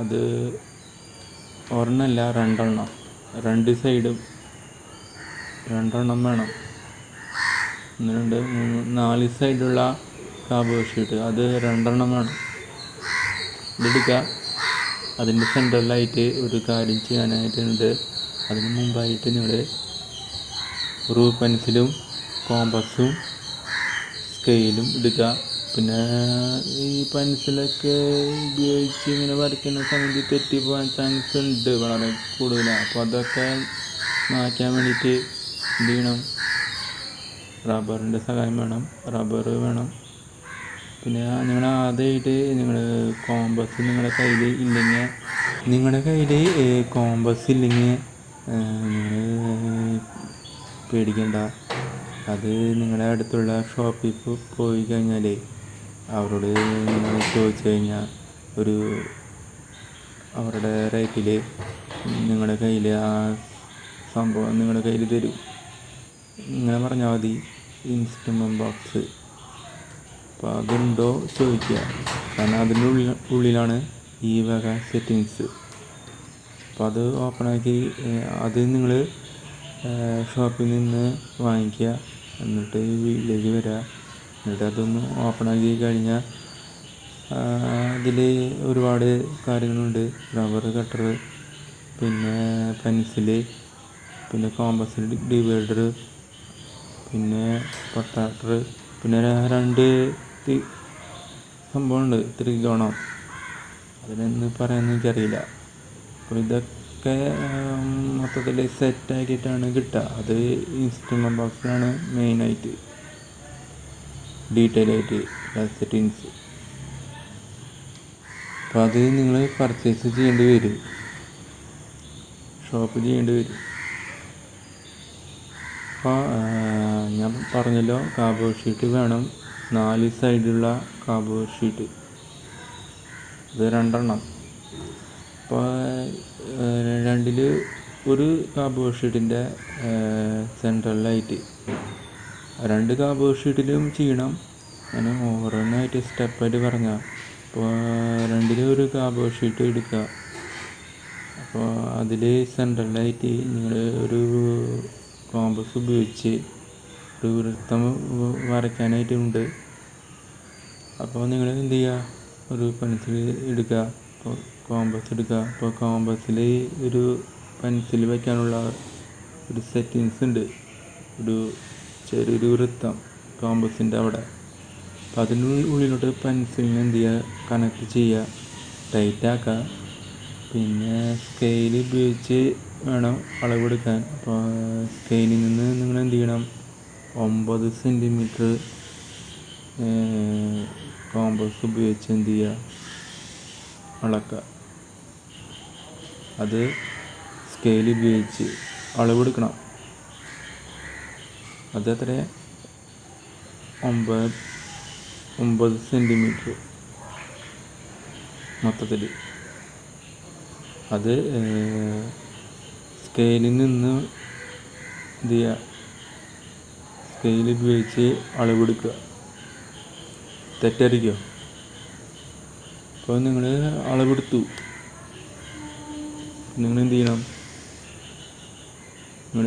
അത് ഒരെണ്ണമല്ല, 2 എണ്ണം, 2 സൈഡും 2 എണ്ണം വേണം. 1 2 3 4 സൈഡുള്ള കാർബോർഡ് ഷീറ്റ് അത് 2 എണ്ണം വേണം. ഇതെടുക്കുക. അതിൻ്റെ സെൻറ്ററിലായിട്ട് ഒരു കാര്യം ചെയ്യാനായിട്ടുണ്ട്. അതിന് മുമ്പായിട്ട് നിങ്ങൾ റൂഫ് പെൻസിലും കോമ്പസും സ്കെയിലും എടുക്കുക. പിന്നെ ഈ പെൻസിലൊക്കെ ഉപയോഗിച്ച് ഇങ്ങനെ വരയ്ക്കുന്ന സമയത്ത് തെറ്റിപ്പോകാൻ ചാൻസ് ഉണ്ട് വളരെ കൂടുതലാണ്. അപ്പോൾ അതൊക്കെ മാറ്റാൻ വേണ്ടിയിട്ട് എന്ത് ചെയ്യണം? റബ്ബറിൻ്റെ സഹായം വേണം, റബ്ബർ വേണം. പിന്നെ നിങ്ങൾ ആദ്യമായിട്ട് നിങ്ങൾ കോമ്പസ് നിങ്ങളുടെ കയ്യിൽ കോമ്പസ് ഇല്ലെങ്കിൽ നിങ്ങൾ പേടിക്കണ്ട. അത് നിങ്ങളുടെ അടുത്തുള്ള ഷോപ്പിൽ പോയി കഴിഞ്ഞാൽ അവരോട് നിങ്ങൾ ചോദിച്ചു കഴിഞ്ഞാൽ അവരുടെ റേറ്റിൽ നിങ്ങളുടെ കയ്യിൽ ആ സംഭവം നിങ്ങളുടെ കയ്യിൽ തരും. ഇങ്ങനെ പറഞ്ഞാൽ മതി, ഇൻസ്ട്രുമെൻ്റ് ബോക്സ്. അപ്പോൾ അതുണ്ടോ ചോദിക്കുക. കാരണം അതിൻ്റെ ഉള്ളിലാണ് ഈ വക സെറ്റിങ്സ്. അപ്പോൾ അത് ഓപ്പണാക്കി അത് നിങ്ങൾ ഷോപ്പിൽ നിന്ന് വാങ്ങിക്കുക. എന്നിട്ട് വീട്ടിലേക്ക് വരിക. എന്നിട്ട് അതൊന്ന് ഓപ്പണാക്കി കഴിഞ്ഞാൽ അതിൽ ഒരുപാട് കാര്യങ്ങളുണ്ട്. റബ്ബർ കട്ടർ, പിന്നെ പെൻസില്, പിന്നെ കോമ്പസ് ഡിവൈഡർ, പിന്നെ പൊട്ടാട്ടർ, പിന്നെ 2 സംഭവമുണ്ട്, ത്രികോണം. അതിനെന്ന് പറയാമെന്ന് എനിക്കറിയില്ല. അപ്പോൾ ഇതൊക്കെ മൊത്തത്തിൽ സെറ്റാക്കിയിട്ടാണ് കിട്ടുക. അത് ഇൻസ്ട്രുമെൻ്റ് ബോക്സിലാണ് മെയിനായിട്ട് ഡീറ്റെയിൽ ആയിട്ട് സെറ്റിങ്സ്. അപ്പോൾ അത് നിങ്ങൾ പർച്ചേസ് ചെയ്യേണ്ടി വരും, ഷോപ്പ് ചെയ്യേണ്ടി വരും. അപ്പോൾ ഞാൻ പറഞ്ഞല്ലോ, കാർഡ്ബോർഡ് ഷീറ്റ് വേണം, 4 സൈഡുള്ള കാർഡ്ബോർഡ് ഷീറ്റ്, ഇത് 2 എണ്ണം. അപ്പോൾ 2-ൽ ഒരു കാർഡ്ബോർഡ് ഷീറ്റിൻ്റെ സെൻട്രലായിട്ട് 2 കാർഡ്ബോർഡ് ഷീറ്റിലും ചെയ്യണം. അങ്ങനെ ഓരോന്നായിട്ട് സ്റ്റെപ്പായിട്ട് പറഞ്ഞാൽ, അപ്പോൾ 2-ൽ ഒരു കാർഡ്ബോർഡ് ഷീറ്റ് എടുക്കുക. അപ്പോൾ അതിൽ സെൻട്രലായിട്ട് നിങ്ങൾ ഒരു കോമ്പസ് ഉപയോഗിച്ച് ഒരു വൃത്തം വരയ്ക്കാനായിട്ടുണ്ട്. അപ്പോൾ നിങ്ങൾ എന്ത് ചെയ്യുക, ഒരു പെൻസിൽ എടുക്കുക, അപ്പോൾ കോമ്പസ് എടുക്കുക. അപ്പോൾ കോമ്പസിൽ ഒരു പെൻസിൽ വയ്ക്കാനുള്ള ഒരു സെറ്റിങ്സ് ഉണ്ട്, ഒരു ചെറിയൊരു വൃത്തം കോമ്പസിൻ്റെ അവിടെ. അപ്പോൾ അതിൻ്റെ ഉള്ളിലോട്ട് പെൻസിലിന് എന്ത് ചെയ്യുക, കണക്ട് ചെയ്യുക, ടൈറ്റാക്കുക. പിന്നെ സ്കെയിൽ ഉപയോഗിച്ച് വേണം അളവെടുക്കാൻ. അപ്പോൾ സ്കെയിലിൽ നിന്ന് നിങ്ങൾ എന്ത് ചെയ്യണം, 9 സെൻറ്റിമീറ്റർ കോമ്പസ് ഉപയോഗിച്ച് എന്ത് ചെയ്യുക, അളക്കുക. അത് സ്കെയിൽ ഉപയോഗിച്ച് അളവെടുക്കണം. അത് എത്ര, 9 സെൻറ്റിമീറ്റർ മൊത്തത്തിൽ. അത് സ്കെയിലിൽ നിന്ന് എന്ത് ചെയ്യുക, സ്കെയിൽ ഉപയോഗിച്ച് അളവെടുക്കുക. തെറ്റായിരിക്കുമോ? അപ്പോൾ നിങ്ങൾ അളവെടുത്തു, നിങ്ങൾ എന്ത് ചെയ്യണം, നിങ്ങൾ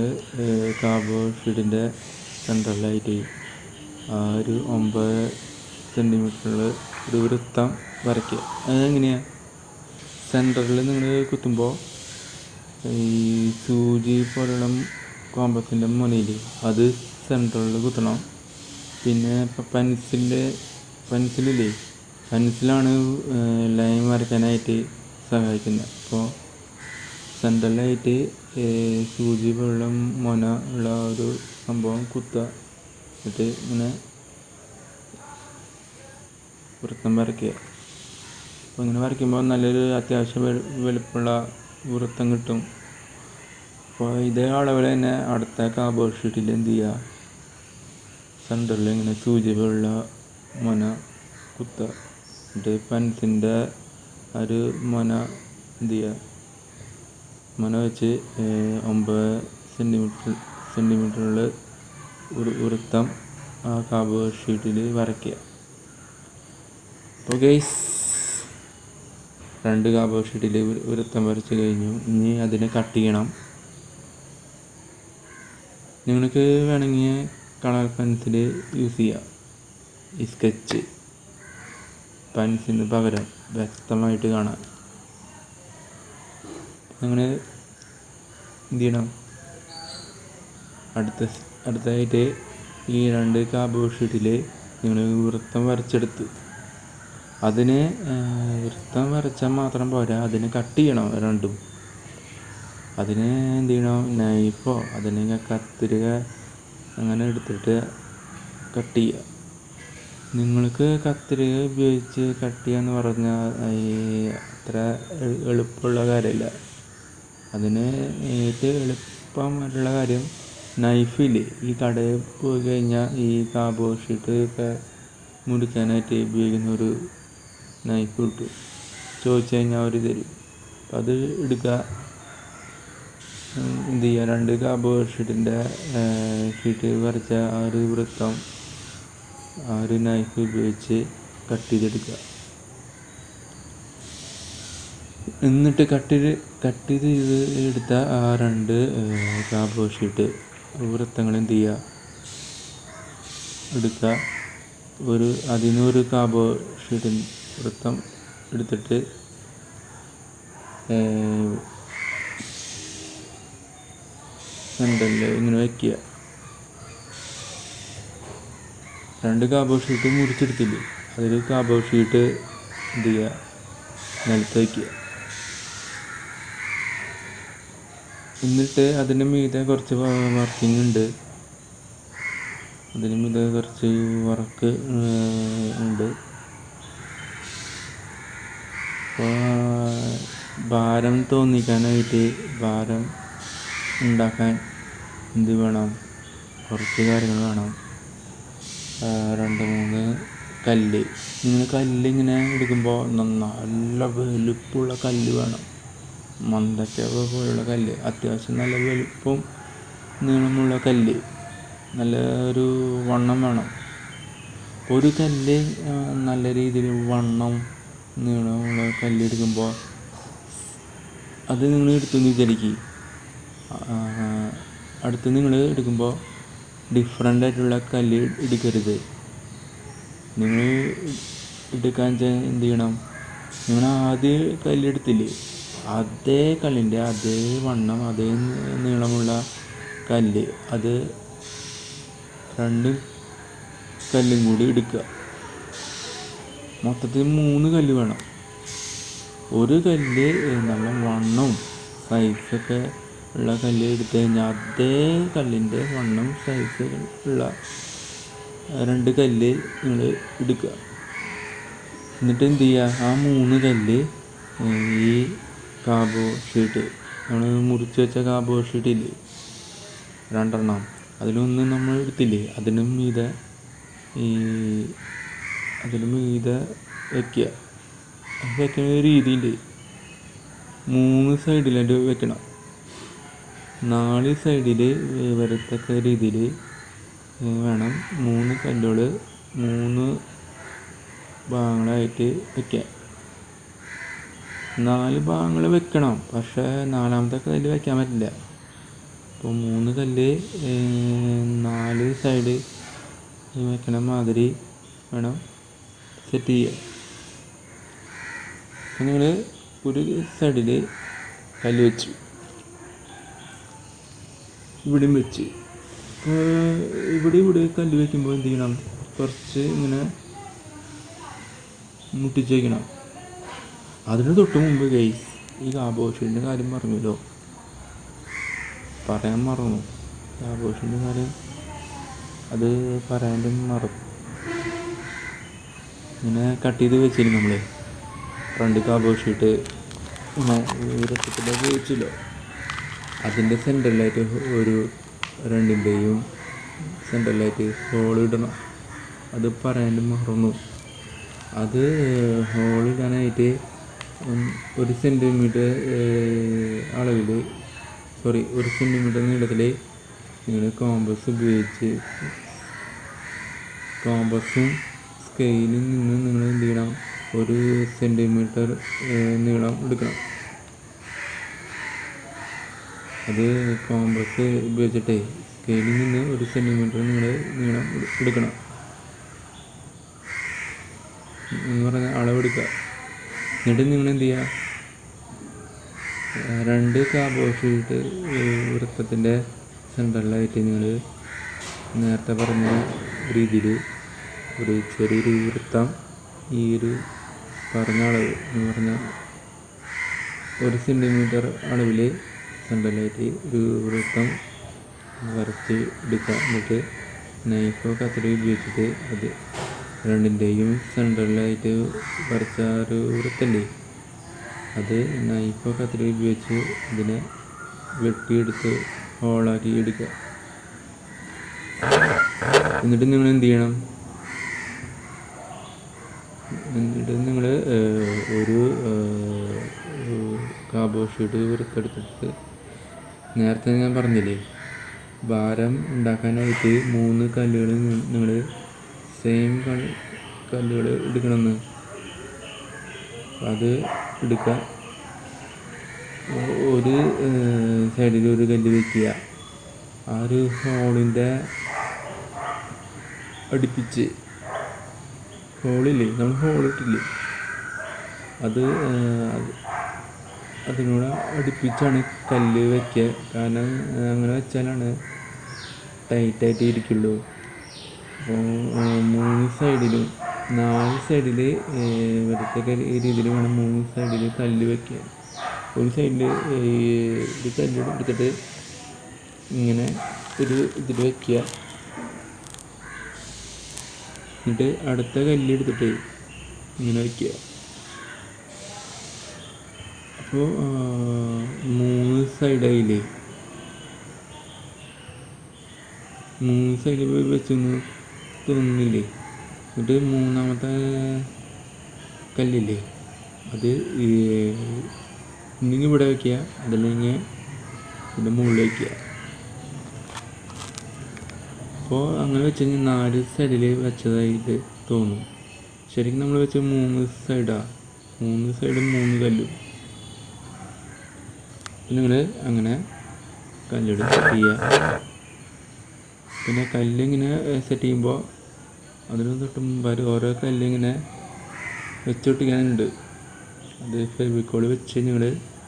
കാർഡ്ബോർഡ് ഷീറ്റിൻ്റെ സെൻട്രലായിട്ട് ആ ഒരു 9 സെൻറ്റിമീറ്ററിൽ ഒരു വൃത്തം വരയ്ക്കുക. അതെങ്ങനെയാണ്, സെൻറ്ററിൽ നിങ്ങൾ കുത്തുമ്പോൾ ഈ സൂചി പോലുള്ള കോമ്പസിൻ്റെ മുനയിൽ അത് സെൻറ്ററിൽ കുത്തണം. പിന്നെ ഇപ്പോൾ പെൻസിലില്ലേ, പെൻസിലാണ് ലൈൻ വരയ്ക്കാനായിട്ട് സഹായിക്കുന്നത്. അപ്പോൾ സെൻട്രലായിട്ട് സൂചി പോലുള്ള മുന ഉള്ള ഒരു സംഭവം കുത്തുക, എന്നിട്ട് ഇങ്ങനെ വൃത്തം വരയ്ക്കുക. അപ്പോൾ ഇങ്ങനെ വരയ്ക്കുമ്പോൾ നല്ലൊരു അത്യാവശ്യം വലുപ്പമുള്ള വൃത്തം കിട്ടും. അപ്പോൾ ഇതേ അളവിൽ തന്നെ അടുത്ത കാർഡ്ബോർഡ് ഷീറ്റിൽ എന്ത് ചെയ്യുക, സെൻറ്ററിൽ ഇങ്ങനെ സൂചി പോലുള്ള മുന കുത്തുക. എന്നിട്ട് പെൻസിൻ്റെ ഒരു മുന എന്ത് ചെയ്യുക, മുന വെച്ച് 9 സെൻറ്റിമീറ്ററിൽ ഒരു വൃത്തം ആ കാർഡ്ബോർഡ് ഷീറ്റിൽ വരയ്ക്കുക. അപ്പോൾ ഗൈസ്, 2 കാർഡ്ബോർഡ് ഷീറ്റിൽ വൃത്തം വരച്ച് കഴിഞ്ഞു. ഇനി അതിനെ കട്ട് ചെയ്യണം. നിങ്ങൾക്ക് വേണമെങ്കിൽ കളർ പെൻസിൽ യൂസ് ചെയ്യാം, ഈ സ്കെച്ച് പെൻസിലിന് പകരം വ്യക്തമായിട്ട് കാണാൻ. നിങ്ങൾ എന്ത് ചെയ്യണം, അടുത്തായിട്ട് ഈ 2 കാർഡ്ബോർഡ് ഷീറ്റിൽ നിങ്ങൾ വൃത്തം വരച്ചെടുത്ത്, അതിനെ വൃത്തം വരച്ചാൽ മാത്രം പോരാ, അതിനെ കട്ട് ചെയ്യണം. 2ഉം അതിനെ എന്ത് ചെയ്യണം, നൈഫോ അതിനെ കത്തിരിക അങ്ങനെ എടുത്തിട്ട് കട്ട് ചെയ്യുക. നിങ്ങൾക്ക് കത്തിരിക ഉപയോഗിച്ച് കട്ട് ചെയ്യാന്ന് പറഞ്ഞാൽ അത്ര എളുപ്പമുള്ള കാര്യമില്ല. അതിന് ഏറ്റവും എളുപ്പമായിട്ടുള്ള കാര്യം നൈഫില്ലേ, ഈ കടയിൽ പോയി കഴിഞ്ഞാൽ ഈ കാർഡ്ബോർഡ് ഷീറ്റ് ഒക്കെ മുറിക്കാനായിട്ട് ഉപയോഗിക്കുന്ന ഒരു നൈഫ് കിട്ടും, ചോദിച്ചു കഴിഞ്ഞാൽ അവർ തരും. അപ്പം അത് എടുക്കുക. എന്ത് ചെയ്യുക, 2 കാർഡ്ബോർഡ് ഷീറ്റ് വരച്ച ആ ഒരു വൃത്തം ആ ഒരു നൈഫ് ഉപയോഗിച്ച് കട്ട് ചെയ്തെടുക്കുക. എന്നിട്ട് കട്ട് ചെയ്ത് എടുത്ത ആ 2 കാർഡ്ബോർഡ് ഷീറ്റ് വൃത്തങ്ങൾ എന്ത് ചെയ്യുക, എടുക്കുക. അതിന് ഒരു കാർഡ്ബോർഡ് ഷീറ്റ് വൃത്തം എടുത്തിട്ട് സെൻറ്ററിൽ ഇങ്ങനെ വയ്ക്കുക. 2 കാർഡ്ബോർഡ് ഷീറ്റ് മുറിച്ചെടുത്തില്ലേ, അതിൽ കാർഡ്ബോർഡ് ഷീറ്റ് എന്ത് ചെയ്യുക, നിലത്ത് വയ്ക്കുക. എന്നിട്ട് അതിൻ്റെ മീതെ കുറച്ച് വർക്കിംഗ് ഉണ്ട്, അതിന് മീതെ കുറച്ച് വർക്ക് ഉണ്ട്. അപ്പോൾ ഭാരം തോന്നിക്കാനായിട്ട്, ഭാരം ഉണ്ടാക്കാൻ എന്ത് വേണം? കുറച്ച് കാര്യങ്ങൾ വേണം. 2-3 കല്ല്. നിങ്ങൾ കല്ലിങ്ങനെ എടുക്കുമ്പോൾ നല്ല വലുപ്പമുള്ള കല്ല് വേണം. മന്ദക്ക പോലുള്ള കല്ല്, അത്യാവശ്യം നല്ല വലുപ്പം നീളമുള്ള കല്ല്, നല്ല ഒരു വണ്ണം വേണം. ഒരു കല്ല് നല്ല രീതിയിൽ വണ്ണം നീളമുള്ള കല്ലെടുക്കുമ്പോൾ അത് നിങ്ങൾ എടുത്തെന്ന് വിചാരിക്കുക. അടുത്ത് നിങ്ങൾ എടുക്കുമ്പോൾ ഡിഫറൻ്റ് ആയിട്ടുള്ള കല്ല് എടുക്കരുത്. നിങ്ങൾ എടുക്കാൻ എന്ത് ചെയ്യണം? നിങ്ങൾ ആദ്യം കല്ലെടുത്തില്ലേ, അതേ കല്ലിൻ്റെ അതേ വണ്ണം അതേ നീളമുള്ള കല്ല്, അത് 2 കല്ലും കൂടി എടുക്കുക. മൊത്തത്തിൽ 3 കല്ല് വേണം. ഒരു കല്ല് നല്ല വണ്ണവും സൈസൊക്കെ ഉള്ള കല്ല് എടുത്തു കഴിഞ്ഞാൽ അതേ കല്ലിൻ്റെ വണ്ണം സൈസ് ഉള്ള 2 കല്ല് നിങ്ങൾ എടുക്കുക. എന്നിട്ട് എന്ത് ചെയ്യുക? ആ 3 കല്ല് ഈ കാർബോ ഷീറ്റ്, നമ്മൾ മുറിച്ച് വെച്ച കാർബോ ഷീറ്റില്ലേ 2 അതിലൊന്ന് നമ്മൾ എടുത്തില്ലേ, അതിനും മീതെ വയ്ക്കുക. വയ്ക്കുന്ന രീതിയിൽ 3 സൈഡിലായിട്ട് വെക്കണം. 4 സൈഡിൽ വരത്തക്ക രീതിയിൽ വേണം 3 കല്ലുകൾ 3 ഭാഗങ്ങളായിട്ട് വയ്ക്കാൻ. 4 ഭാഗങ്ങൾ വെക്കണം, പക്ഷേ 4ാമത്തെ കല്ല് വയ്ക്കാൻ പറ്റില്ല. അപ്പോൾ 3 കല്ല് 4 സൈഡ് വെക്കണ മാതിരി വേണം സെറ്റ് ചെയ്യുക. അപ്പോൾ നിങ്ങൾ ഒരു സൈഡിൽ കല്ല് വെച്ചു, ഇവിടെയും വെച്ച്. ഇവിടെ കല്ല് വയ്ക്കുമ്പോൾ എന്ത് ചെയ്യണം? കുറച്ച് ഇങ്ങനെ മുട്ടിച്ച് വയ്ക്കണം. അതിന് തൊട്ട് മുമ്പ് ഗൈസ്, ഈ കാർബോഷീറ്റിൻ്റെ കാര്യം പറഞ്ഞല്ലോ, പറയാൻ മറന്നു. കാർബോഷീറ്റിൻ്റെ കാര്യം അത് പറയാനും മറന്നു. ഇങ്ങനെ കട്ട് ചെയ്ത് വെച്ചിരുന്നു നമ്മൾ. ഫ്രണ്ട് കാർബോഷീറ്റ് രസത്തിലേക്ക് വെച്ചല്ലോ, അതിൻ്റെ സെൻറ്ററിലായിട്ട് ഒരു 2ൻ്റെയും സെൻറ്ററിലായിട്ട് ഹോൾ ഇടണം. അത് പറയാനും മറന്നു. അത് ഹോളിടാനായിട്ട് 1 സെൻറ്റിമീറ്റർ അളവിൽ, 1 സെൻറ്റിമീറ്റർ നീളത്തിൽ നിങ്ങൾ കോമ്പസ് ഉപയോഗിച്ച്, കോമ്പസും സ്കെയിലിൽ നിന്ന് നിങ്ങൾ എന്ത് ചെയ്യണം? 1 സെൻറ്റിമീറ്റർ നീളം എടുക്കണം. അത് കോമ്പസ് ഉപയോഗിച്ചിട്ട് സ്കെയിലിൽ നിന്ന് 1 സെൻറ്റിമീറ്റർ നിങ്ങൾ നീളം എടുക്കണം എന്ന് പറഞ്ഞ അളവെടുക്കുക. എന്നിട്ട് നിങ്ങൾ എന്ത് ചെയ്യുക? 2 കാർബോഷീറ്റ് വൃത്തത്തിൻ്റെ സെൻറ്ററിലായിട്ട് നിങ്ങൾ നേരത്തെ പറഞ്ഞ രീതിയിൽ ഒരു ചെറിയൊരു വൃത്തം, ഈ ഒരു പറഞ്ഞ അളവ് എന്ന് പറഞ്ഞാൽ 1 സെൻറ്റിമീറ്റർ അളവിൽ സെൻറ്ററിലായിട്ട് ഒരു വൃത്തം വരച്ച് എടുക്കുക. എന്നിട്ട് നൈഫോ കത്രിക ഉപയോഗിച്ചിട്ട് അത് 2ൻ്റെയും സെൻറ്ററിലായിട്ട് വരച്ച ഒരു വൃത്തല്ലേ, അത് നൈഫോ കത്രിക ഉപയോഗിച്ച് ഇതിനെ വെട്ടിയെടുത്ത് ഹോളാക്കി എടുക്കുക. എന്നിട്ട് നിങ്ങൾ എന്ത് ചെയ്യണം? എന്നിട്ട് നിങ്ങൾ ഒരു കാർബോഷീറ്റ് വൃത്തെടുത്തിട്ട്, നേരത്തെ ഞാൻ പറഞ്ഞില്ലേ ഭാരം ഉണ്ടാക്കാനായിട്ട് 3 കല്ലുകൾ നിങ്ങൾ സെയിം കല്ലുകൾ എടുക്കണമെന്ന്, അത് എടുക്കുക. ഒരു സൈഡിൽ ഒരു കല്ല് വയ്ക്കുക. ആ ഒരു ഹോളിൻ്റെ അടുപ്പിച്ച്, ഹോളില്ലേ നമ്മൾ ഹോളിട്ടില്ലേ, അതിനോട് അടുപ്പിച്ചാണ് കല്ല് വയ്ക്കുക. കാരണം അങ്ങനെ വെച്ചാലാണ് ടൈറ്റായിട്ട് ഇരിക്കുള്ളൂ. അപ്പോൾ 3 സൈഡിലും 4 സൈഡിൽ വരത്തക്ക രീതിയിൽ വേണം 3 സൈഡിൽ കല്ല് വയ്ക്കുക. ഒരു സൈഡിൽ ഒരു കല്ല് എടുത്തിട്ട് ഇങ്ങനെ ഒരു ഇതിൽ വയ്ക്കുക. എന്നിട്ട് അടുത്ത കല്ല് എടുത്തിട്ട് ഇങ്ങനെ വയ്ക്കുക. ഇപ്പോൾ 3 സൈഡായില്ലേ, 3 സൈഡിൽ വെച്ചൊന്ന് തോന്നുന്നില്ലേ. എന്നിട്ട് മൂന്നാമത്തെ കല്ലില്ലേ, അത് ഇല്ലെങ്കിൽ ഇവിടെ വയ്ക്കുക, അതല്ലെങ്കിൽ ഇതിൻ്റെ മുകളിൽ വയ്ക്കുക. അപ്പോൾ അങ്ങനെ വെച്ച് കഴിഞ്ഞാൽ 4 സൈഡിൽ വെച്ചതായിട്ട് തോന്നും. ശരിക്കും നമ്മൾ വെച്ച 3 സൈഡാണ്, 3 സൈഡും 3 കല്ലും. നിങ്ങൾ അങ്ങനെ കല്ലെടുത്ത് സെറ്റ് ചെയ്യുക. പിന്നെ കല്ലിങ്ങനെ സെറ്റ് ചെയ്യുമ്പോൾ അതിന് തൊട്ട് മുമ്പായിട്ട് ഓരോ കല്ലിങ്ങനെ വെച്ചൊട്ടിക്കാനുണ്ട്. അത് ഫെവിക്കോൾ വെച്ച് നിങ്ങൾ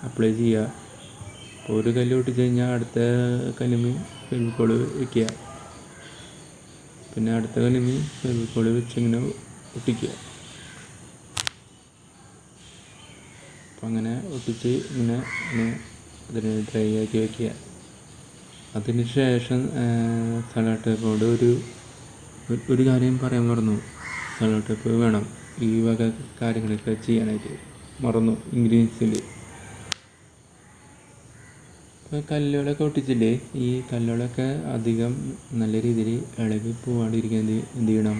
അപ്ലൈ ചെയ്യുക. അപ്പോൾ ഒരു കല്ല് ഒട്ടിച്ച് കഴിഞ്ഞാൽ അടുത്ത കല്ലുമ്മ ഫെവിക്കോൾ വയ്ക്കുക, പിന്നെ അടുത്ത കല്ലുമ്മ ഫെവിക്കോൾ വെച്ച് ഇങ്ങനെ ഒട്ടിക്കുക. അപ്പം അങ്ങനെ ഒട്ടിച്ച് ഇങ്ങനെ അതിന് ഡ്രൈ ആക്കി വയ്ക്കുക. അതിന് ശേഷം സെല്ലോ ടേപ്പോട് ഒരു കാര്യം പറയാൻ മറന്നു. സെല്ലോ ടേപ്പ് വേണം ഈ വക കാര്യങ്ങളൊക്കെ ചെയ്യാനായിട്ട്, മറന്നു ഇൻഗ്രീഡിയൻസിൽ. ഇപ്പോൾ കല്ലുകളൊക്കെ ഒട്ടിച്ചില്ലേ, ഈ കല്ലുകളൊക്കെ അധികം നല്ല രീതിയിൽ ഇളകി പോകാണ്ടിരിക്കാൻ എന്ത് ചെയ്യണം,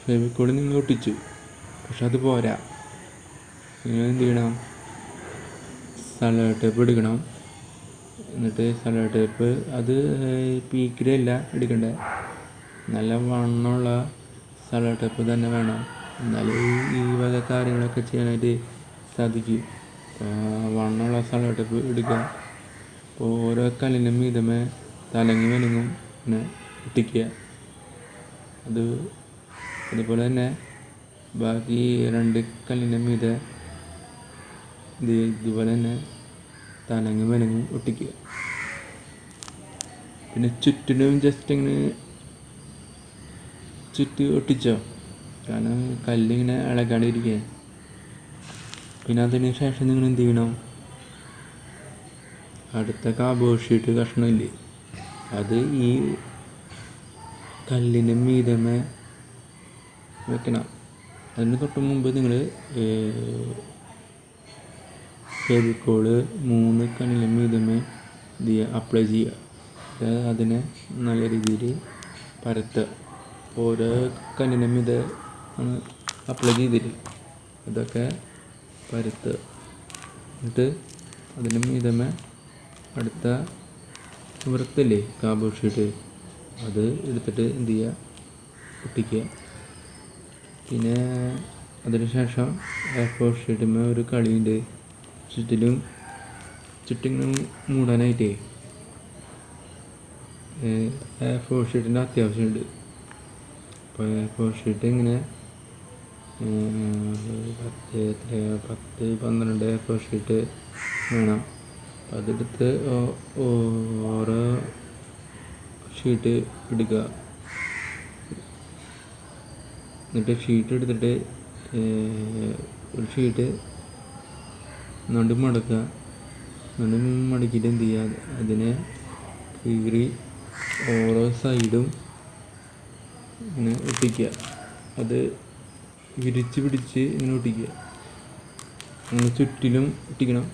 ഫെവിക്കോൾ നിങ്ങൾ ഒട്ടിച്ചു, പക്ഷെ അത് പോരാ. നിങ്ങൾ എന്ത് ചെയ്യണം, സെല്ലോ ടേപ്പ് എടുക്കണം. എന്നിട്ട് സെല്ലോ ടേപ്പ് അത് പീക്കിലല്ല എടുക്കണ്ടേ, നല്ല വണ്ണമുള്ള സെല്ലോ ടേപ്പ് തന്നെ വേണം, എന്നാലും ഈ വക കാര്യങ്ങളൊക്കെ ചെയ്യാനായിട്ട് സാധിക്കും. വണ്ണമുള്ള സെല്ലോ ടേപ്പ് എടുക്കുക. അപ്പോൾ ഓരോ കല്ലിനും മീതമേ തലങ്ങി വലങ്ങും ഇങ്ങനെ ഒട്ടിക്കുക. അതുപോലെ തന്നെ ബാക്കി 2 കല്ലിൻ്റെ മീതെ ഇതുപോലെ തന്നെ തലങ്ങി വലങ്ങും ഒട്ടിക്കുക. പിന്നെ ചുറ്റിനും ജസ്റ്റ് ഇങ്ങനെ ചുറ്റി ഒട്ടിച്ചോ, കാരണം കല്ലിങ്ങനെ ഇളകാണ്ടിരിക്കുക. പിന്നെ അതിന് ശേഷം നിങ്ങൾ എന്ത് ചെയ്യണം, അടുത്ത കാർഡ്ബോർഡ് ഷീറ്റ് കഷ്ണമില്ലേ, അത് ഈ കല്ലിന് മീതമേ വെക്കണം. അതിന് തൊട്ട് മുമ്പ് നിങ്ങൾ ഫെവിക്കോള് 3 കല്ലിന് മീതമേ അപ്ലൈ ചെയ്യുക. അതിനെ നല്ല രീതിയിൽ പരത്തുക. ഓരോ കല്ലിന് മീതെ അപ്ലൈ ചെയ്തിട്ട് ഇതൊക്കെ പരത്തുക. എന്നിട്ട് അതിന് മീതമേ അടുത്ത വൃത്തില്ലേ കാർഡ്ബോർഡ് ഷീറ്റ്, അത് എടുത്തിട്ട് എന്ത് ചെയ്യുക, ഒട്ടിക്കുക. പിന്നെ അതിന് ശേഷം A4 ഷീറ്റുമ്മേ ഒരു കളിയുണ്ട്, ചുറ്റിനും മൂടാനായിട്ടേ A4 ഷീറ്റിൻ്റെ അത്യാവശ്യമുണ്ട്. അപ്പോൾ A4 ഷീറ്റ് ഇങ്ങനെ 10-12 A4 ഷീറ്റ് വേണം. അതെടുത്ത് ഓരോ ഷീറ്റ് എടുക്കുക. എന്നിട്ട് ഷീറ്റ് എടുത്തിട്ട് ഒരു ഷീറ്റ് നടും മടക്കുക. നടും മടക്കിയിട്ട് എന്ത് ചെയ്യുക, അതിനെ കീറി ഓരോ സൈഡും ഇങ്ങനെ ഒട്ടിക്കുക. അത് വിരിച്ച് പിടിച്ച് ഇങ്ങനെ ഒട്ടിക്കുക. അങ്ങനെ ചുറ്റിലും ഒട്ടിക്കണം.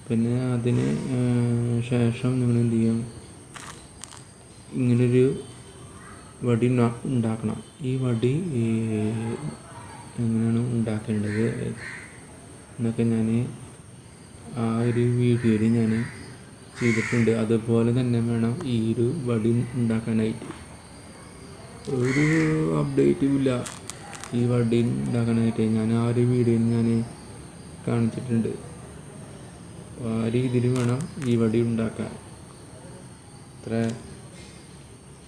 പിന്നെ അതിന് ശേഷം നിങ്ങൾ എന്ത് ചെയ്യണം, ഇങ്ങനൊരു വടി ഉണ്ടാക്കണം. ഈ വടി എങ്ങനെയാണ് ഉണ്ടാക്കേണ്ടത് എന്നൊക്കെ ഞാൻ ആ ഒരു വീഡിയോയിൽ ഞാൻ ചെയ്തിട്ടുണ്ട്. അതുപോലെ തന്നെ വേണം ഈ ഒരു വടി ഉണ്ടാക്കാനായിട്ട്. ഒരു അപ്ഡേറ്റും ഇല്ല ഈ വടി ഉണ്ടാക്കാനായിട്ട്. ഞാൻ ആ ഒരു വീഡിയോയിൽ ഞാൻ കാണിച്ചിട്ടുണ്ട്. ആ രീതിയിൽ വേണം ഈ വടി ഉണ്ടാക്കാൻ. അത്ര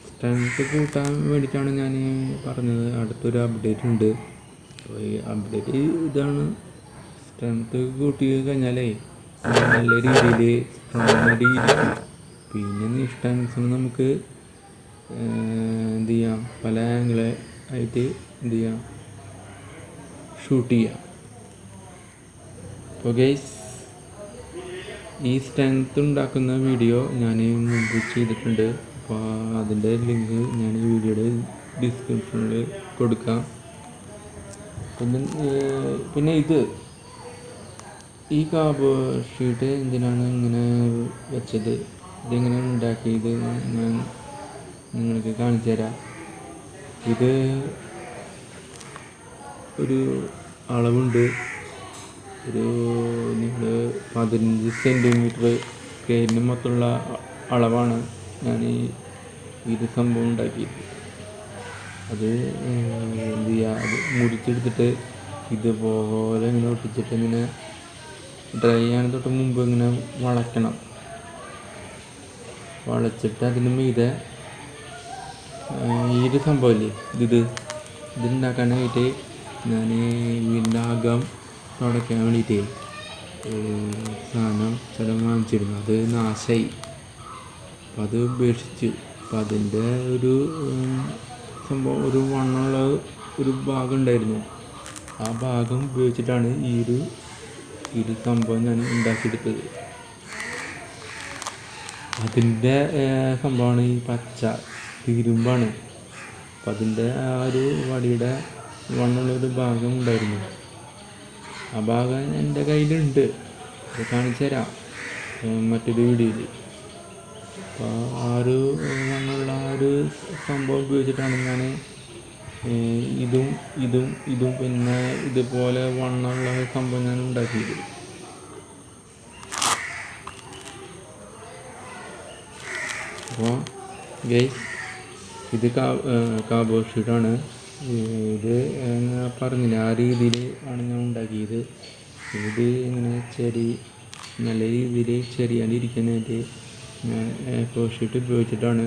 സ്ട്രെങ്ത്ത് കൂട്ടാൻ വേണ്ടിയിട്ടാണ് ഞാൻ പറഞ്ഞത്. അടുത്തൊരു അപ്ഡേറ്റ് ഉണ്ട്. അപ്പോൾ ഈ അപ്ഡേറ്റ് ഇതാണ്, സ്ട്രെങ്ത്ത് കൂട്ടി കഴിഞ്ഞാലേ നല്ല രീതിയിൽ സ്ട്രോങ് ഇരിക്കും. പിന്നെ സ്ട്രെങ്ത്സിന് നമുക്ക് എന്ത് ചെയ്യാം, പല ആംഗിള് ആയിട്ട് എന്ത് ചെയ്യാം, ഷൂട്ട് ചെയ്യാം. അപ്പോൾ ഗൈസ്, ഈ സ്ട്രെങ്ത്ത് ഉണ്ടാക്കുന്ന വീഡിയോ ഞാൻ മുമ്പ് ചെയ്തിട്ടുണ്ട്. അപ്പോൾ അതിൻ്റെ ലിങ്ക് ഞാൻ ഈ വീഡിയോയുടെ ഡിസ്ക്രിപ്ഷനിൽ കൊടുക്കാം. പിന്നെ ഈ കാർബോ ഷീറ്റ് എന്തിനാണ് ഇങ്ങനെ വെച്ചത്, ഇതെങ്ങനെ ഉണ്ടാക്കിയത് ഞാൻ നിങ്ങൾക്ക് കാണിച്ചു തരാം. ഇത് ഒരു അളവുണ്ട്. ഒരു നിങ്ങൾ 15 സെൻറ്റിമീറ്റർ സ്കെയിലിന് മൊത്തമുള്ള അളവാണ് ഞാൻ ഇത് സംഭവം ഉണ്ടാക്കിയത്. അത് എന്ത് ചെയ്യുക, അത് മുറിച്ചെടുത്തിട്ട് ഇതുപോലെ ഇങ്ങനെ ഒട്ടിച്ചിട്ട് ഇങ്ങനെ ഡ്രൈ ആണ് തൊട്ട് മുമ്പ് ഇങ്ങനെ വളച്ചിട്ട് അതിന് മീതെ ഈ ഒരു സംഭവമില്ലേ ഇതുണ്ടാക്കാനായിട്ട് ഞാൻ വീടിൻ്റെ അകം തുടയ്ക്കാൻ വേണ്ടിയിട്ട് സാധനം ചിലവ് വാങ്ങിച്ചിരുന്നു. അത് നാശമായി. അപ്പം അത് ഉപേക്ഷിച്ചു. അപ്പം അതിൻ്റെ ഒരു സംഭവം, ഒരു വണ്ണമുള്ള ഒരു ഭാഗം ഉണ്ടായിരുന്നു. ആ ഭാഗം ഉപയോഗിച്ചിട്ടാണ് ഈ ഒരു സംഭവം ഞാൻ ഉണ്ടാക്കിയെടുത്തത്. അതിൻ്റെ സംഭവമാണ് ഈ പച്ച ഇരുമ്പാണ്. അപ്പം അതിൻ്റെ ആ ഒരു വടിയുടെ വണ്ണമുള്ളൊരു ഭാഗം ഉണ്ടായിരുന്നു. ആ ഭാഗം എൻ്റെ കയ്യിലുണ്ട്, അത് കാണിച്ചു തരാം മറ്റൊരു വീഡിയോയിൽ. അപ്പോൾ ആ ഒരു വണ്ണമുള്ള ആ ഒരു സംഭവം ഉപയോഗിച്ചിട്ടാണ് ഞാൻ ഇതും പിന്നെ ഇതുപോലെ വണ്ണമുള്ള സംഭവം ഞാൻ ഉണ്ടാക്കിയത്. അപ്പോൾ ഗൈസ്, ഇത് കാർബോ ഷീറ്റാണ്. ഇത് ഞാൻ പറഞ്ഞില്ല, ആ രീതിയിൽ ആണ് ഞാൻ ഉണ്ടാക്കിയത്. ഇത് ഇങ്ങനെ നല്ല രീതിയിൽ ചെറിയാണ്ടിരിക്കാനായിട്ട് ഞാൻ കാർബോ ഷീറ്റ് ഉപയോഗിച്ചിട്ടാണ്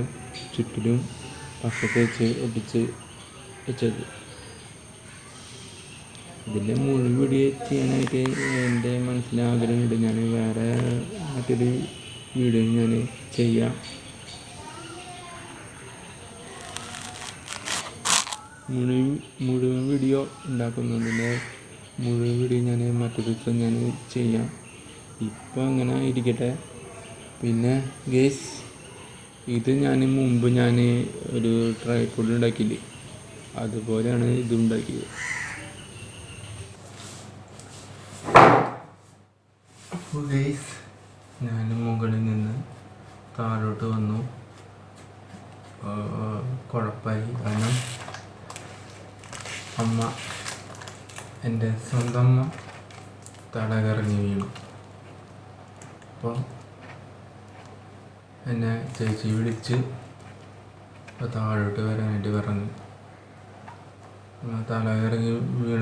ചുറ്റിലും പശ തേച്ച് ഒട്ടിച്ച് വെച്ചത്. ഇതിൻ്റെ മുഴുവൻ വീഡിയോ ചെയ്യാനായിട്ട് എൻ്റെ മനസ്സിൽ ആഗ്രഹമുണ്ട്. ഞാൻ വേറെ മറ്റൊരു വീഡിയോ ഞാൻ ചെയ്യാം. മുഴുവൻ വീഡിയോ ഉണ്ടാക്കുന്നതിൻ്റെ മുഴുവൻ വീഡിയോ ഞാൻ മറ്റൊരു ദിവസം ഞാൻ ചെയ്യാം. ഇപ്പം അങ്ങനെ ഇരിക്കട്ടെ. പിന്നെ ഗേസ്, ഇത് മുമ്പ് ഞാൻ ഒരു ട്രൈപോഡ് ഉണ്ടാക്കിയില്ലേ, അതുപോലെയാണ് ഇത് ഉണ്ടാക്കിയത്. അപ്പോൾ ഗേസ്, ഞാൻ മുകളിൽ നിന്ന് താഴോട്ട് വന്നു. കുഴപ്പമായി. കാരണം എൻ്റെ സ്വന്തം അമ്മ തലകറങ്ങി വീണു. അപ്പോൾ എന്നെ ചേച്ചി വിളിച്ച് താഴോട്ട് വരാനായിട്ട് പറഞ്ഞു. തലകറങ്ങി വീണ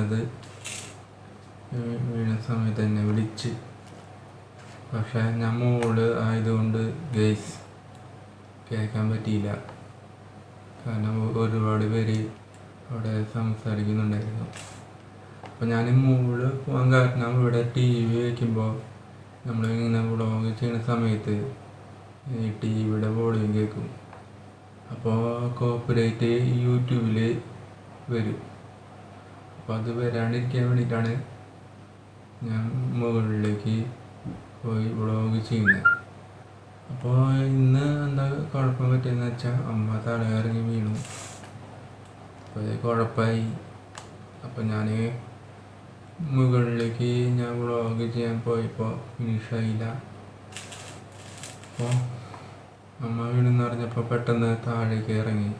സമയത്ത് എന്നെ വിളിച്ച്. പക്ഷേ ഞാൻ മോള് ആയതുകൊണ്ട് ഗേസ് കേൾക്കാൻ പറ്റിയില്ല. കാരണം ഒരുപാട് പേര് അവിടെ സംസാരിക്കുന്നുണ്ടായിരുന്നു. അപ്പോൾ ഞാൻ മോള് പോകാൻ കാരണം ഇവിടെ TV വയ്ക്കുമ്പോൾ നമ്മളിങ്ങനെ വ്ളോഗ് ചെയ്യുന്ന സമയത്ത് ഈ TVയുടെ വോളിയം കേൾക്കും. അപ്പോൾ കോപ്പിറൈറ്റ് യൂട്യൂബിൽ വരും. അപ്പോൾ അത് വരാണ്ടിരിക്കാൻ വേണ്ടിയിട്ടാണ് ഞാൻ മുകളിലേക്ക് പോയി വ്ളോഗ് ചെയ്യുന്നത്. അപ്പോൾ ഇന്ന് എന്താ കുഴപ്പം പറ്റിയെന്ന് വെച്ചാൽ അമ്മ തലകറങ്ങി വീണു. അപ്പോൾ അത് കുഴപ്പമായി. അപ്പോൾ ഞാൻ മുകളിലേക്ക് വ്ളോഗ് ചെയ്യാൻ പോയപ്പോൾ ഫിനിഷായില്ല. അപ്പോൾ അമ്മ വീണെന്ന് പറഞ്ഞപ്പോൾ പെട്ടെന്ന് താഴേക്ക് ഇറങ്ങി.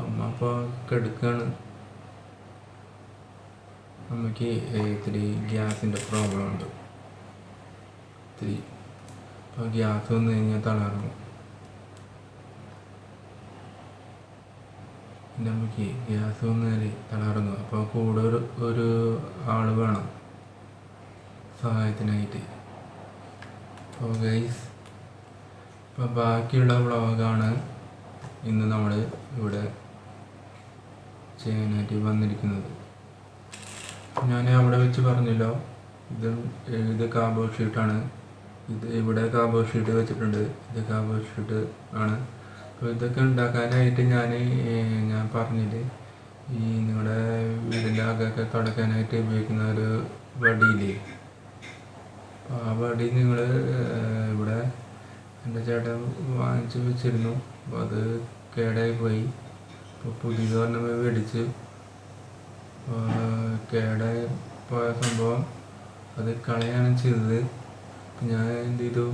അമ്മ അപ്പോൾ കിടക്കുകയാണ്. അമ്മയ്ക്ക് ഇത്തിരി ഗ്യാസിൻ്റെ പ്രോബ്ലം ഉണ്ട്. അപ്പോൾ ഗ്യാസ് വന്നു കഴിഞ്ഞാൽ തളർന്നു. എൻ്റെ അമ്മയ്ക്ക് ഗ്യാസ് വന്നാൽ തളർന്നു. അപ്പോൾ കൂടെ ഒരു ആൾ വേണം സഹായത്തിനായിട്ട്. അപ്പോൾ ഗൈസ്, ഇപ്പോൾ ബാക്കിയുള്ള വ്ളോഗാണ് ഇന്ന് നമ്മൾ ഇവിടെ ചെയ്യാനായിട്ട് വന്നിരിക്കുന്നത്. ഞാൻ അവിടെ വെച്ച് പറഞ്ഞല്ലോ, ഇത് കാർബോ ഷീറ്റാണ്. ഇവിടെ കാർബോ ഷീറ്റ് വെച്ചിട്ടുണ്ട്. ഇത് കാർബോ ഷീറ്റ് ആണ്. അപ്പോൾ ഇതൊക്കെ ഉണ്ടാക്കാനായിട്ട് ഞാൻ പറഞ്ഞില്ലേ, ഈ നിങ്ങളുടെ വീടിൻ്റെ അകമൊക്കെ തുടയ്ക്കാനായിട്ട് ഉപയോഗിക്കുന്ന ഒരു വടിയില്ലേ, അപ്പോൾ ആ വടി നിങ്ങൾ ഇവിടെ എൻ്റെ ചേട്ടൻ വാങ്ങിച്ച് വെച്ചിരുന്നു. അപ്പോൾ അത് കേടായി പോയി. അപ്പോൾ പുതിയത് പറഞ്ഞ മേടിച്ച് കേടായി പോയ സംഭവം അത് കളയാണ് ചെയ്തത്. ഞാൻ എന്ത് ചെയ്തു,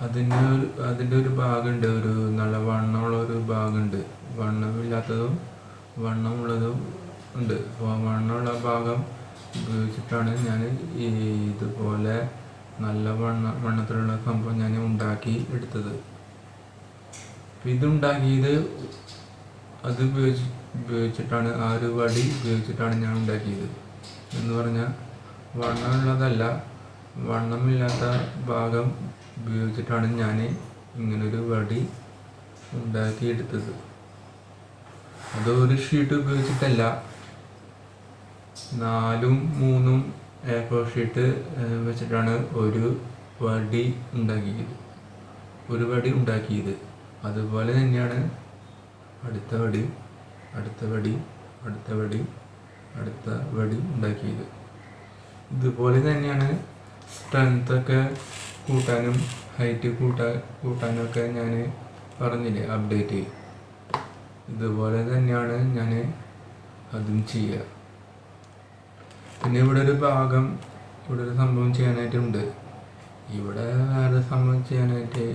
അതിൻ്റെ ഒരു ഭാഗമുണ്ട്, ഒരു നല്ല വണ്ണമുള്ള ഒരു ഭാഗമുണ്ട്, വണ്ണമില്ലാത്തതും വണ്ണമുള്ളതും ഉണ്ട്. അപ്പോൾ വണ്ണമുള്ള ഭാഗം ഉപയോഗിച്ചിട്ടാണ് ഞാൻ ഇതുപോലെ നല്ല വണ്ണത്തിലുള്ള സംഭവം ഞാൻ ഉണ്ടാക്കി എടുത്തത്. ഇതുണ്ടാക്കിയത് അത് ഉപയോഗിച്ചിട്ടാണ്, ആ ഒരു വടി ഉപയോഗിച്ചിട്ടാണ് ഞാൻ ഉണ്ടാക്കിയത്. എന്ന് പറഞ്ഞാൽ വണ്ണമുള്ളതല്ല, വണ്ണമില്ലാത്ത ഭാഗം ഉപയോഗിച്ചിട്ടാണ് ഞാൻ ഇങ്ങനൊരു വടി ഉണ്ടാക്കിയെടുത്തത്. അത് ഒരു ഷീറ്റ് ഉപയോഗിച്ചിട്ടല്ല, 4ഉം 3ഉം A4 ഷീറ്റ് വെച്ചിട്ടാണ് ഒരു വടി ഉണ്ടാക്കിയത്. അതുപോലെ തന്നെയാണ് അടുത്ത വടി ഉണ്ടാക്കിയത്. ഇതുപോലെ തന്നെയാണ് സ്ട്രെങ്ത്തൊക്കെ കൂട്ടാനും ഹൈറ്റ് കൂട്ടാനൊക്കെ ഞാൻ പറഞ്ഞില്ലേ അപ്ഡേറ്റ്. ഇതുപോലെ തന്നെയാണ് ഞാൻ അതും ചെയ്യുക. പിന്നെ ഇവിടെ ഒരു സംഭവം ചെയ്യാനായിട്ടുണ്ട്. ഇവിടെ വേറെ സംഭവം ചെയ്യാനായിട്ട്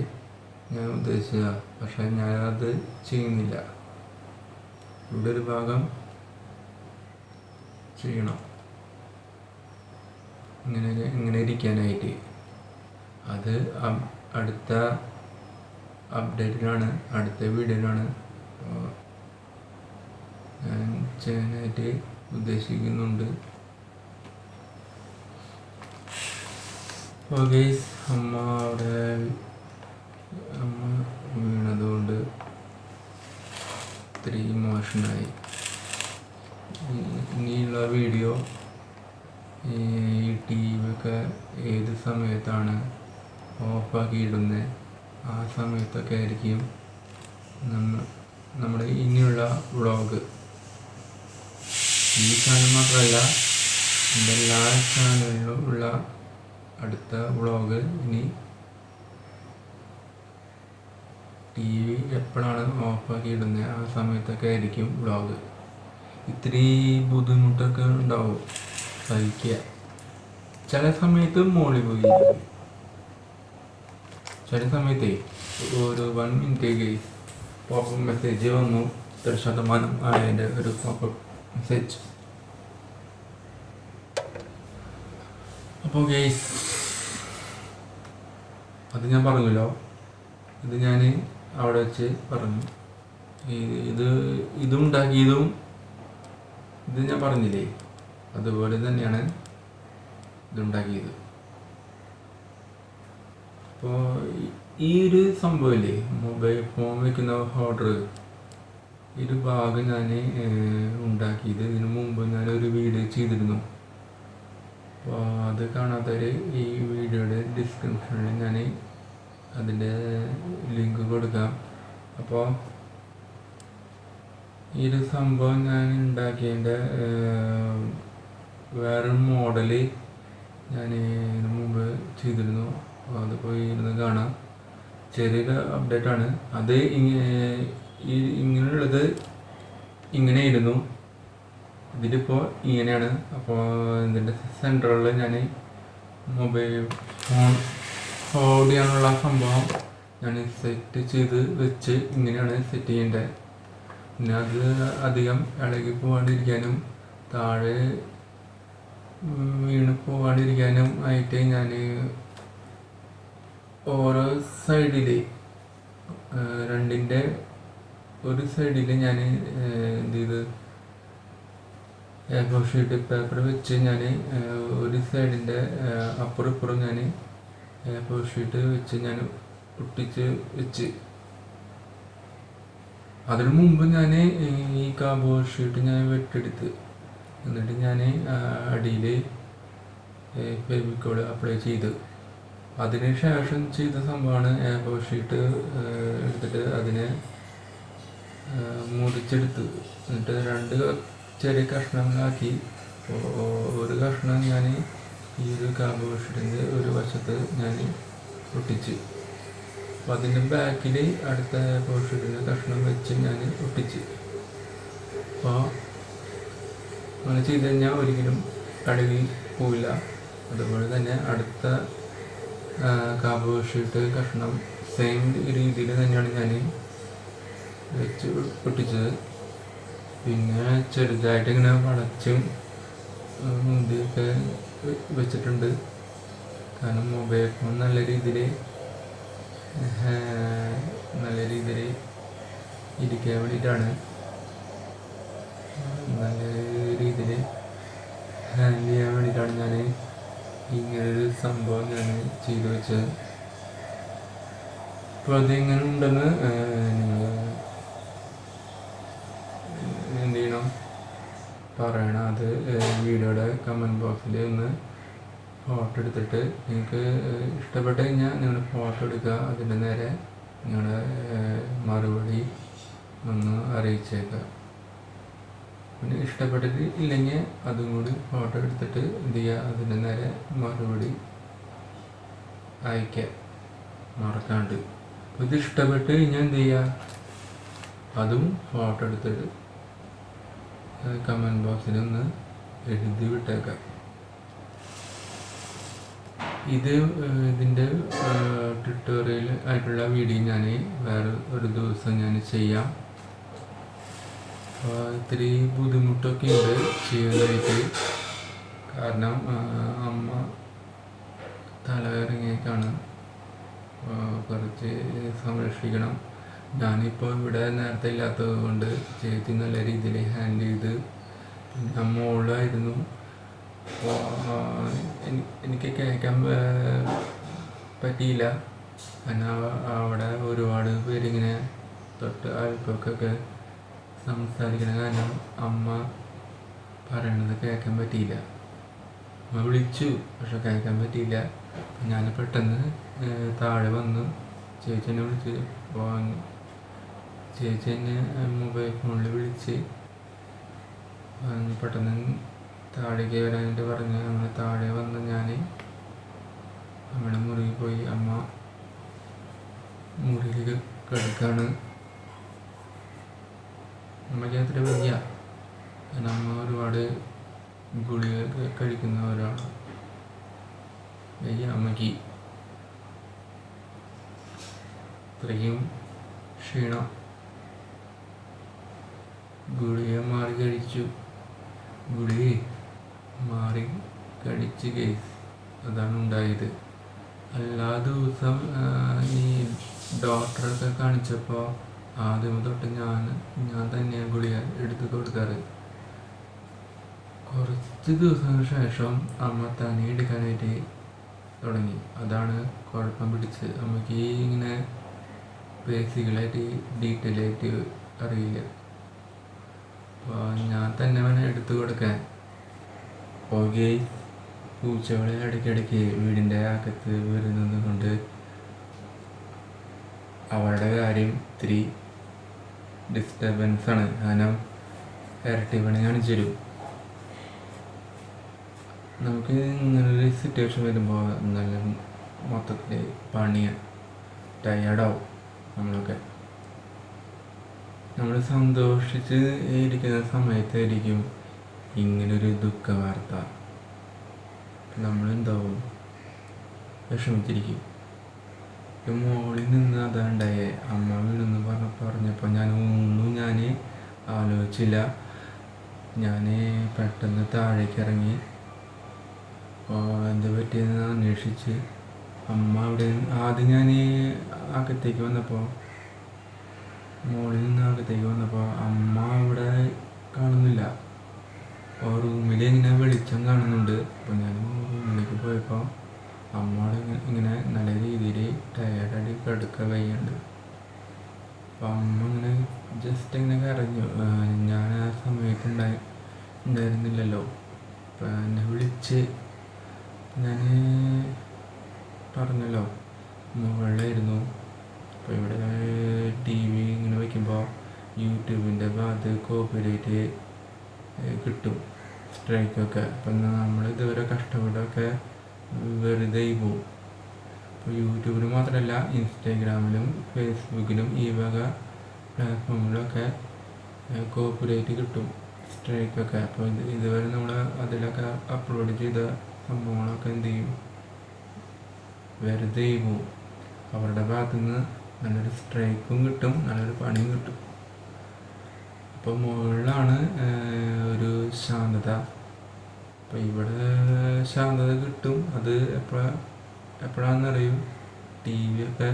ഞാൻ ഉദ്ദേശിച്ചതാ, പക്ഷെ ഞാനത് ചെയ്യുന്നില്ല. ഇവിടെ ഒരു ഭാഗം ചെയ്യണം ഇങ്ങനെ ഇരിക്കാനായിട്ട്. അത് അടുത്ത അപ്ഡേറ്റിലാണ്, അടുത്ത വീഡിയോയിലാണ് ഞാൻ ചെയ്യാനായിട്ട് ഉദ്ദേശിക്കുന്നുണ്ട്. ഓക്കെ, അമ്മ വീണതുകൊണ്ട് ഇത്തിരി ഇമോഷനായി. ഇനിയുള്ള വീഡിയോ ഈ TV ഒക്കെ ഏത് സമയത്താണ് ഓഫാക്കി ഇടുന്നത്, ആ സമയത്തൊക്കെ ആയിരിക്കും നമ്മുടെ ഇനിയുള്ള വ്ളോഗ്. ഈ ചാനൽ മാത്രമല്ല, എൻ്റെ എല്ലാ ചാനലിലും ഉള്ള അടുത്ത വ്ളോഗ് ഇനി TV എപ്പോഴാണ് ഓഫാക്കി ഇടുന്നത് ആ സമയത്തൊക്കെ ആയിരിക്കും വ്ളോഗ്. ഇത്തിരി ബുദ്ധിമുട്ടൊക്കെ ഉണ്ടാവും, സഹിക്കുക. ചില സമയത്ത് മോളിൽ പോയി, ചില സമയത്തേ ഒരു 1 മിനിറ്റ് പോപ്പപ്പ് മെസ്സേജ് വന്നു, 100% ആയതിൻ്റെ ഒരു പോപ്പപ്പ് മെസ്സേജ്. അപ്പോൾ ഗെയ്സ്, അത് ഞാൻ പറഞ്ഞല്ലോ, ഇത് ഞാൻ അവിടെ വെച്ച് പറഞ്ഞു. ഇതുണ്ടാക്കിയതും ഇത് ഞാൻ പറഞ്ഞില്ലേ, അതുപോലെ തന്നെയാണ് ഇതുണ്ടാക്കിയത്. അപ്പോൾ ഈ ഒരു സംഭവമില്ലേ, മൊബൈൽ ഫോൺ വയ്ക്കുന്ന ഹോൾഡർ, ഒരു ഭാഗം ഞാൻ ഉണ്ടാക്കിയത് ഇതിനു മുമ്പ് ഞാനൊരു വീഡിയോ ചെയ്തിരുന്നു. അപ്പോൾ അത് കാണാത്തവർ ഈ വീഡിയോയുടെ ഡിസ്ക്രിപ്ഷനിൽ ഞാൻ അതിൻ്റെ ലിങ്ക് കൊടുക്കാം. അപ്പോൾ ഈ ഒരു സംഭവം ഞാൻ ഉണ്ടാക്കിയതിൻ്റെ വേറൊരു മോഡല് ഞാൻ ഇതിനു മുമ്പ് ചെയ്തിരുന്നു. അപ്പോൾ അത് പോയി ഇരുന്ന് കാണാം. ചെറിയൊരു അപ്ഡേറ്റാണ് അത്. ഇങ്ങനെയുള്ളത് ഇങ്ങനെയായിരുന്നു, ഇതിലിപ്പോൾ ഇങ്ങനെയാണ്. അപ്പോൾ ഇതിൻ്റെ സെൻറ്ററിൽ ഞാൻ മൊബൈൽ ഫോൺ ഹോൾഡ് ചെയ്യാനുള്ള സംഭവം ഞാൻ സെറ്റ് ചെയ്ത് വെച്ച് ഇങ്ങനെയാണ് സെറ്റ് ചെയ്യേണ്ടത്. പിന്നെ അത് അധികം ഇളകി പോകാണ്ടിരിക്കാനും താഴെ വീണ് പോകാണ്ടിരിക്കാനും ആയിട്ട് ഞാൻ ഓരോ സൈഡിൽ, രണ്ടിൻ്റെ ഒരു സൈഡിൽ ഞാൻ എന്ത് ചെയ്ത് A4 ഷീറ്റ് പേപ്പർ വെച്ച് ഞാൻ ഒരു സൈഡിൻ്റെ അപ്പുറം ഇപ്പുറം ഞാൻ A4 ഷീറ്റ് വെച്ച് ഞാൻ ഒട്ടിച്ച് വെച്ച്. അതിനു മുമ്പ് ഞാൻ ഈ കാർഡ്ബോർഡ് ഷീറ്റ് ഞാൻ വെട്ടിയെടുത്ത്, എന്നിട്ട് ഞാൻ അടിയിൽ ഫെവിക്കോൾ അപ്ലൈ ചെയ്ത്, അതിന് ശേഷം ചെയ്ത സംഭവമാണ് A4 ഷീറ്റ് എടുത്തിട്ട് അതിനെ മുറിച്ചെടുത്ത്, എന്നിട്ട് 2 ചെറിയ കഷ്ണങ്ങളാക്കി. ഒരു കഷ്ണം ഞാൻ ഈ ഒരു കാർഡ്ബോർഡ് ഷീറ്റിൻ്റെ ഒരു വശത്ത് ഞാൻ ഒട്ടിച്ച്, അപ്പോൾ അതിൻ്റെ ബാക്കിൽ അടുത്ത A4 ഷീറ്റിൻ്റെ കഷ്ണം വെച്ച് ഞാൻ ഒട്ടിച്ച്. അപ്പോൾ അങ്ങനെ ചെയ്ത് കഴിഞ്ഞാൽ ഒരിക്കലും അഴുകി പോവില്ല. അതുപോലെ തന്നെ അടുത്ത കാർഡ്ബോർഡ് ഷീറ്റ് കഷ്ണം സെയിം രീതിയിൽ തന്നെയാണ് ഞാൻ വെച്ച് പൊട്ടിച്ചത്. പിന്നെ ചെറുതായിട്ട് ഇങ്ങനെ വളച്ചും മുന്തിയൊക്കെ വെച്ചിട്ടുണ്ട്. കാരണം മൊബൈൽ ഫോൺ നല്ല രീതിയിൽ ഇരിക്കാൻ വേണ്ടിയിട്ടാണ്, നല്ല രീതിയിൽ ഹാൻഡിൽ ചെയ്യാൻ വേണ്ടിയിട്ടാണ് ഞാൻ ഇങ്ങനൊരു സംഭവം ഞാൻ ചെയ്തു വെച്ചത്. അപ്പോൾ അതെങ്ങനെ ഉണ്ടെന്ന് നിങ്ങൾ എന്ത് ചെയ്യണം, പറയണം. അത് വീഡിയോയുടെ കമൻറ്റ് ബോക്സിൽ ഒന്ന് ഫോട്ടോ എടുത്തിട്ട് നിങ്ങൾക്ക് ഇഷ്ടപ്പെട്ട് കഴിഞ്ഞാൽ നിങ്ങൾ ഫോട്ടോ എടുക്കുക. അതിൻ്റെ നേരെ നിങ്ങളുടെ മറുപടി ഒന്ന് അറിയിച്ചേക്കുക. പിന്നെ ഇഷ്ടപ്പെട്ടിട്ട് ഇല്ലെങ്കിൽ അതും കൂടി ഫോട്ടോ എടുത്തിട്ട് എന്ത് ചെയ്യുക, അതിൻ്റെ നേരെ മറുപടി അയക്കുക മറക്കാണ്ട്. അപ്പോൾ ഇത് ഇഷ്ടപ്പെട്ട് കഴിഞ്ഞാൽ എന്ത് ചെയ്യുക, അതും ഫോട്ടോ എടുത്തിട്ട് കമൻറ്റ് ബോക്സിൽ ഒന്ന് എഴുതി വിട്ടേക്കാം. ഇതിൻ്റെ ട്യൂട്ടോറിയൽ ആയിട്ടുള്ള വീഡിയോ ഞാൻ വേറെ ഒരു ദിവസം ഞാൻ ചെയ്യാം. ഇത്തിരി ബുദ്ധിമുട്ടൊക്കെ ഉണ്ട് ചെയ്യാനായിട്ട്. കാരണം അമ്മ തലകറങ്ങിയേക്കാണ്, കുറച്ച് സംരക്ഷിക്കണം. ഞാനിപ്പോൾ ഇവിടെ നേരത്തെ ഇല്ലാത്തത് കൊണ്ട് ചേച്ചി നല്ല രീതിയിൽ ഹാൻഡിൽ ചെയ്ത്. പിന്നെ മോളായിരുന്നു. എനിക്ക് കേൾക്കാൻ പറ്റിയില്ല. കാരണം അവിടെ ഒരുപാട് പേരിങ്ങനെ തൊട്ട് അയൽപ്പക്കൊക്കെ സംസാരിക്കണ കാരണം അമ്മ പറയണത് കേൾക്കാൻ പറ്റിയില്ല. അമ്മ വിളിച്ചു, പക്ഷെ കേൾക്കാൻ പറ്റിയില്ല. ഞാൻ പെട്ടെന്ന് താഴെ വന്നു, ചേച്ചീനെ വിളിച്ച്. അപ്പോൾ ചേച്ചി എന്നെ മൊബൈൽ ഫോണിൽ വിളിച്ച് പെട്ടെന്ന് താഴേക്ക് വരാനായിട്ട് പറഞ്ഞ് അങ്ങനെ താഴെ വന്ന് ഞാൻ അമ്മയുടെ മുറിയിൽ പോയി. അമ്മ മുറിയിൽ കിടക്കാണ്. അമ്മയ്ക്ക് അത്ര വയ്യ. കാരണം അമ്മ ഒരുപാട് ഗുളിക കഴിക്കുന്ന ഒരാളാണ്. വയ്യ അമ്മയ്ക്ക്, ഇത്രയും ക്ഷീണം. ഗുളിക മാറി കഴിച്ചു, ഗുളിക മാറി കഴിച്ച് കേസ് അതാണ് ഉണ്ടായത്. എല്ലാ ദിവസം ഈ ഡോക്ടറൊക്കെ കാണിച്ചപ്പോൾ ആദ്യം തൊട്ട് ഞാൻ തന്നെയാണ് ഗുളിക എടുത്ത് കൊടുക്കാറ്. കുറച്ച് ദിവസങ്ങൾക്ക് ശേഷം അമ്മ തന്നെ എടുക്കാനായിട്ട് തുടങ്ങി. അതാണ് കുഴപ്പം പിടിച്ച്. അമ്മയ്ക്ക് ഇങ്ങനെ ബേസിക്കലായിട്ട് ഡീറ്റെയിൽ ആയിട്ട് അറിയില്ല. അപ്പോൾ ഞാൻ തന്നെ വേണം എടുത്തു കൊടുക്കാൻ. ഓക്കെ, പൂച്ചകളെ ഇടയ്ക്കിടയ്ക്ക് വീടിൻ്റെ അകത്ത് വരുന്നത് കൊണ്ട് അവരുടെ കാര്യം ഇത്തിരി ഡിസ്റ്റർബൻസാണ്. കാരണം ഇരട്ടി പണി കാണിച്ചു തരും. നമുക്ക് ഇങ്ങനൊരു സിറ്റുവേഷൻ വരുമ്പോൾ നല്ല മൊത്തത്തിൽ പണിയാണ്, ടയേർഡാവും നമ്മളൊക്കെ. നമ്മൾ സന്തോഷിച്ച് ഇരിക്കുന്ന സമയത്തായിരിക്കും ഇങ്ങനൊരു ദുഃഖ വാർത്ത. നമ്മളെന്താവും, വിഷമിച്ചിരിക്കും. മോളിൽ നിന്ന് അതാണ്ടായേ, അമ്മ വീണെന്ന് പറഞ്ഞപ്പോൾ ഞാൻ ആലോചിച്ചില്ല. ഞാൻ പെട്ടെന്ന് താഴേക്ക് ഇറങ്ങി എന്ത് പറ്റിയെന്ന് അന്വേഷിച്ച്. അമ്മ അവിടെ ആദ്യം ഞാൻ അകത്തേക്ക് വന്നപ്പോൾ, മോളിൽ നിന്ന് അകത്തേക്ക് വന്നപ്പോൾ അമ്മ അവിടെ കാണുന്നില്ല. റൂമിൽ ഇങ്ങനെ വെളിച്ചം കാണുന്നുണ്ട്. അപ്പോൾ ഞാൻ റൂമിലേക്ക് പോയപ്പോൾ അമ്മ ഇങ്ങനെ നല്ല രീതിയിൽ ടയർഡായിട്ട് കിടക്കുക വയ്യുണ്ട്. അപ്പോൾ അമ്മ ഇങ്ങനെ ജസ്റ്റ് ഇങ്ങനെ കരഞ്ഞു. ഞാൻ ആ സമയത്ത് ഉണ്ടായിരുന്നില്ലല്ലോ. അപ്പോൾ എന്നെ വിളിച്ച്, ഞാൻ പറഞ്ഞല്ലോ മുകളിലായിരുന്നു. അപ്പോൾ ഇവിടെ TV ഇങ്ങനെ വയ്ക്കുമ്പോൾ യൂട്യൂബിൻ്റെ ഭാഗത്ത് കോപ്പിറൈറ്റ് കിട്ടും, സ്ട്രൈക്കൊക്കെ. അപ്പം നമ്മൾ ഇതുവരെ കഷ്ടപ്പെട്ടൊക്കെ വെറുതെ പോവും. അപ്പോൾ യൂട്യൂബിൽ മാത്രമല്ല, ഇൻസ്റ്റാഗ്രാമിലും ഫേസ്ബുക്കിലും ഈ വക പ്ലാറ്റ്ഫോമിലൊക്കെ കോപ്പിറൈറ്റ് കിട്ടും, സ്ട്രൈക്കൊക്കെ. അപ്പോൾ ഇതുവരെ നമ്മൾ അതിലൊക്കെ അപ്ലോഡ് ചെയ്ത സംഭവങ്ങളൊക്കെ എന്ത് ചെയ്യും, വെറുതെ പോവും. അവരുടെ ഭാഗത്തു നിന്ന് നല്ലൊരു സ്ട്രൈക്കും കിട്ടും, നല്ലൊരു പണിയും കിട്ടും. അപ്പോൾ മുകളിലാണ് ഒരു ശാന്തത. അപ്പോൾ ഇവിടെ ശാന്തത കിട്ടും. അത് എപ്പോഴാണെന്നറിയും, ടി വി ഒക്കെ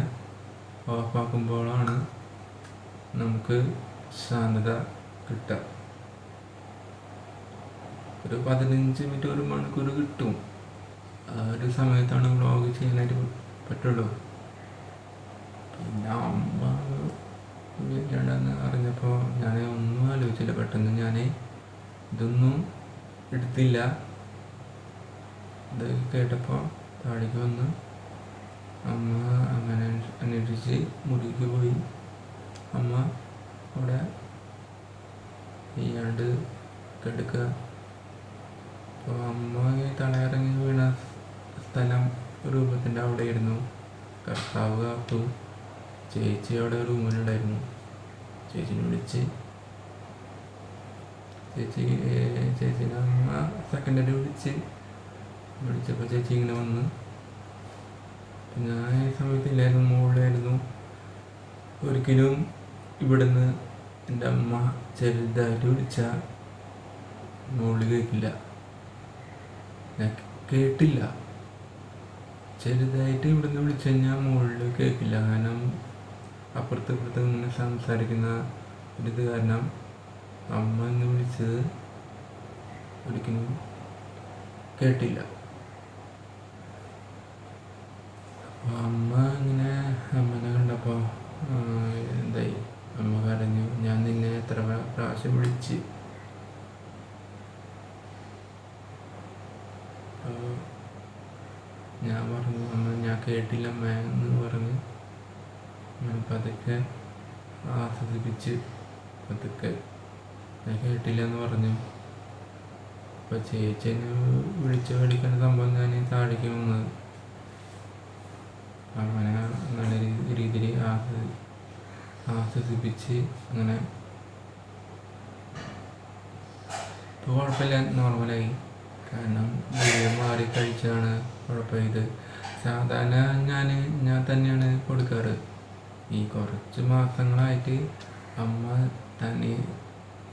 ഓഫാക്കുമ്പോഴാണ് നമുക്ക് ശാന്തത കിട്ടുക. ഒരു 15 മിനിറ്റ്, 1 മണിക്കൂർ കിട്ടും. ആ ഒരു സമയത്താണ് വ്ളോഗ് ചെയ്യാനായിട്ട് പറ്റുള്ളൂ. പിന്നെ അമ്മ വീട്ടിലുണ്ടെന്ന് അറിഞ്ഞപ്പോൾ ഞാൻ ഒന്നും ആലോചിച്ചില്ല. പെട്ടെന്ന് ഞാൻ ഇതൊന്നും എടുത്തില്ല. ഇത് കേട്ടപ്പോൾ താഴേക്ക് വന്ന് അമ്മ അങ്ങനെ അന്വേഷിച്ച് മുറിക്ക് പോയി. അമ്മ അവിടെ ചെയ്യാണ്ട് കിടക്കുക. അപ്പോൾ അമ്മ ഈ തലയിറങ്ങി വീണ സ്ഥലം രൂപത്തിൻ്റെ അവിടെ ആയിരുന്നു. കർത്താവ് കാത്തു. ചേച്ചി അവിടെ റൂമിലുണ്ടായിരുന്നു. ചേച്ചിനെ വിളിച്ച്, ചേച്ചിനെ അമ്മ സെക്കൻഡറി വിളിച്ചപ്പോൾ ചേച്ചി ഇങ്ങനെ വന്ന്. ഞാൻ ഈ സമയത്തില്ലായിരുന്നു, മുകളിലായിരുന്നു. ഒരിക്കലും ഇവിടുന്ന് എൻ്റെ അമ്മ ചെറുതായിട്ട് വിളിച്ചാൽ മുകളിൽ കേൾക്കില്ല. ഞാൻ കേട്ടില്ല. ചെറുതായിട്ട് ഇവിടുന്ന് വിളിച്ചു കഴിഞ്ഞാൽ മുകളിൽ കേൾക്കില്ല. കാരണം അപ്പുറത്ത് ഇങ്ങനെ സംസാരിക്കുന്ന ഒരിത് കാരണം അമ്മ എന്ന് വിളിച്ചത് ഒരിക്കലും കേട്ടില്ല. അപ്പോൾ അമ്മനെ കണ്ടപ്പോൾ എന്തായി, അമ്മ കരഞ്ഞു. ഞാൻ നിന്നെ എത്ര പ്രാവശ്യം വിളിച്ച്. ഞാൻ പറഞ്ഞു, അമ്മ ഞാൻ കേട്ടില്ല അമ്മ എന്ന് പറഞ്ഞ് പതുക്കെ ആസ്വദിപ്പിച്ച് പതുക്കെ ഞാൻ കേട്ടില്ല എന്ന് പറഞ്ഞു. അപ്പോൾ ചേച്ചിനെ വിളിച്ച് മേടിക്കുന്ന സംഭവം ഞാൻ താഴേക്ക് വന്നത്. അങ്ങനെ നല്ല രീതിയിൽ ആസ്വദിപ്പിച്ച് അങ്ങനെ ഇപ്പോൾ കുഴപ്പമില്ല, നോർമലായി. കാരണം മാറി കഴിച്ചാണ് കുഴപ്പമായത്. സാധാരണ ഞാൻ തന്നെയാണ് കൊടുക്കാറ്. ഈ കുറച്ച് മാസങ്ങളായിട്ട് അമ്മ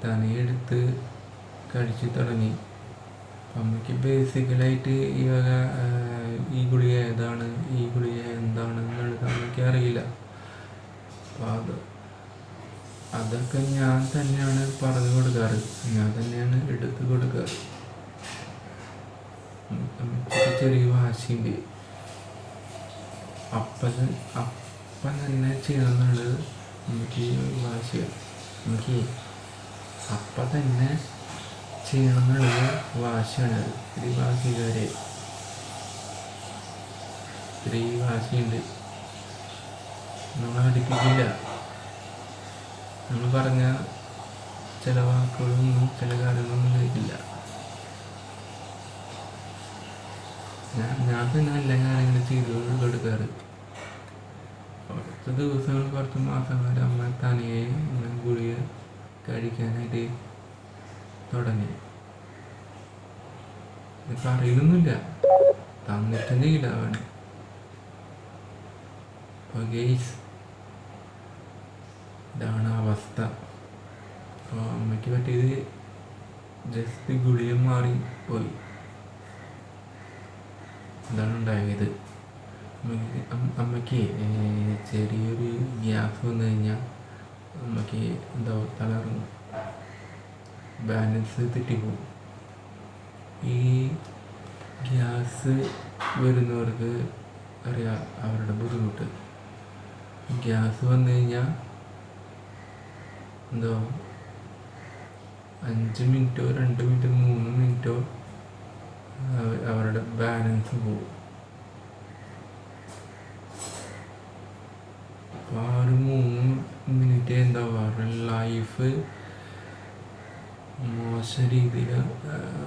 തനി എടുത്ത് കഴിച്ച് തുടങ്ങി. അമ്മയ്ക്ക് ബേസിക്കലായിട്ട് ഈ ഗുളിക ഏതാണ്, ഈ ഗുളിക എന്താണ് എന്നുള്ളത് അമ്മയ്ക്ക് അറിയില്ല. അപ്പോൾ അതൊക്കെ ഞാൻ തന്നെയാണ് പറഞ്ഞു കൊടുക്കാറ്, ഞാൻ തന്നെയാണ് എടുത്ത് കൊടുക്കാറ്. അമ്മയ്ക്ക് ചെറിയ വാശിയുണ്ട്. അപ്പം തന്നെ ചെയ്യണം എന്നുള്ളത് അമ്മയ്ക്ക് വാശിയാണ്. എനിക്ക് അപ്പം തന്നെ ചെയ്യണം എന്നുള്ളത് വാശിയാണ്. ഇത്തിരി വാശിക്കാരെ ഇത്തിരി വാശിയുണ്ട്. നമ്മൾ അടുപ്പിക്കില്ല. നമ്മൾ പറഞ്ഞ ചില വാക്കുകളൊന്നും ചില കാര്യങ്ങളൊന്നും കേൾക്കില്ല. ഞാൻ തന്നെ എല്ലാ കാര്യങ്ങളും ചെയ്ത് കൊടുക്കാറ്. കുറച്ച് ദിവസങ്ങൾ, കുറച്ച് മാസങ്ങൾ അമ്മ തനിയെ ഇങ്ങനെ ഗുളിക കഴിക്കാനായിട്ട് തുടങ്ങി. ഇതൊക്കെ അറിയുന്നില്ല, തന്നിട്ടും ചെയ്യില്ല അവന്. അപ്പോൾ ഗെയ്സ്, ഇതാണ് അവസ്ഥ. അപ്പോൾ അമ്മയ്ക്ക് പറ്റിയത് ജസ്റ്റ് ഗുളിക മാറി പോയി. ഇതാണ് ഉണ്ടായത്. അമ്മയ്ക്ക് ചെറിയൊരു ഗ്യാസ് വന്നു കഴിഞ്ഞാൽ അമ്മയ്ക്ക് എന്താ തളർന്നു, ബാലൻസ് തെറ്റിപ്പോവും. ഈ ഗ്യാസ് വരുന്നവർക്ക് അറിയാം അവരുടെ ബുദ്ധിമുട്ട്. ഗ്യാസ് വന്നു കഴിഞ്ഞാൽ എന്തോ 5 മിനിറ്റോ 2 മിനിറ്റോ 3 മിനിറ്റോ അവരുടെ ബാലൻസ് പോകും. അപ്പോൾ ആ ഒരു 3 മിനിറ്റ് എന്താ അവരുടെ ലൈഫ് മോശം രീതിയിൽ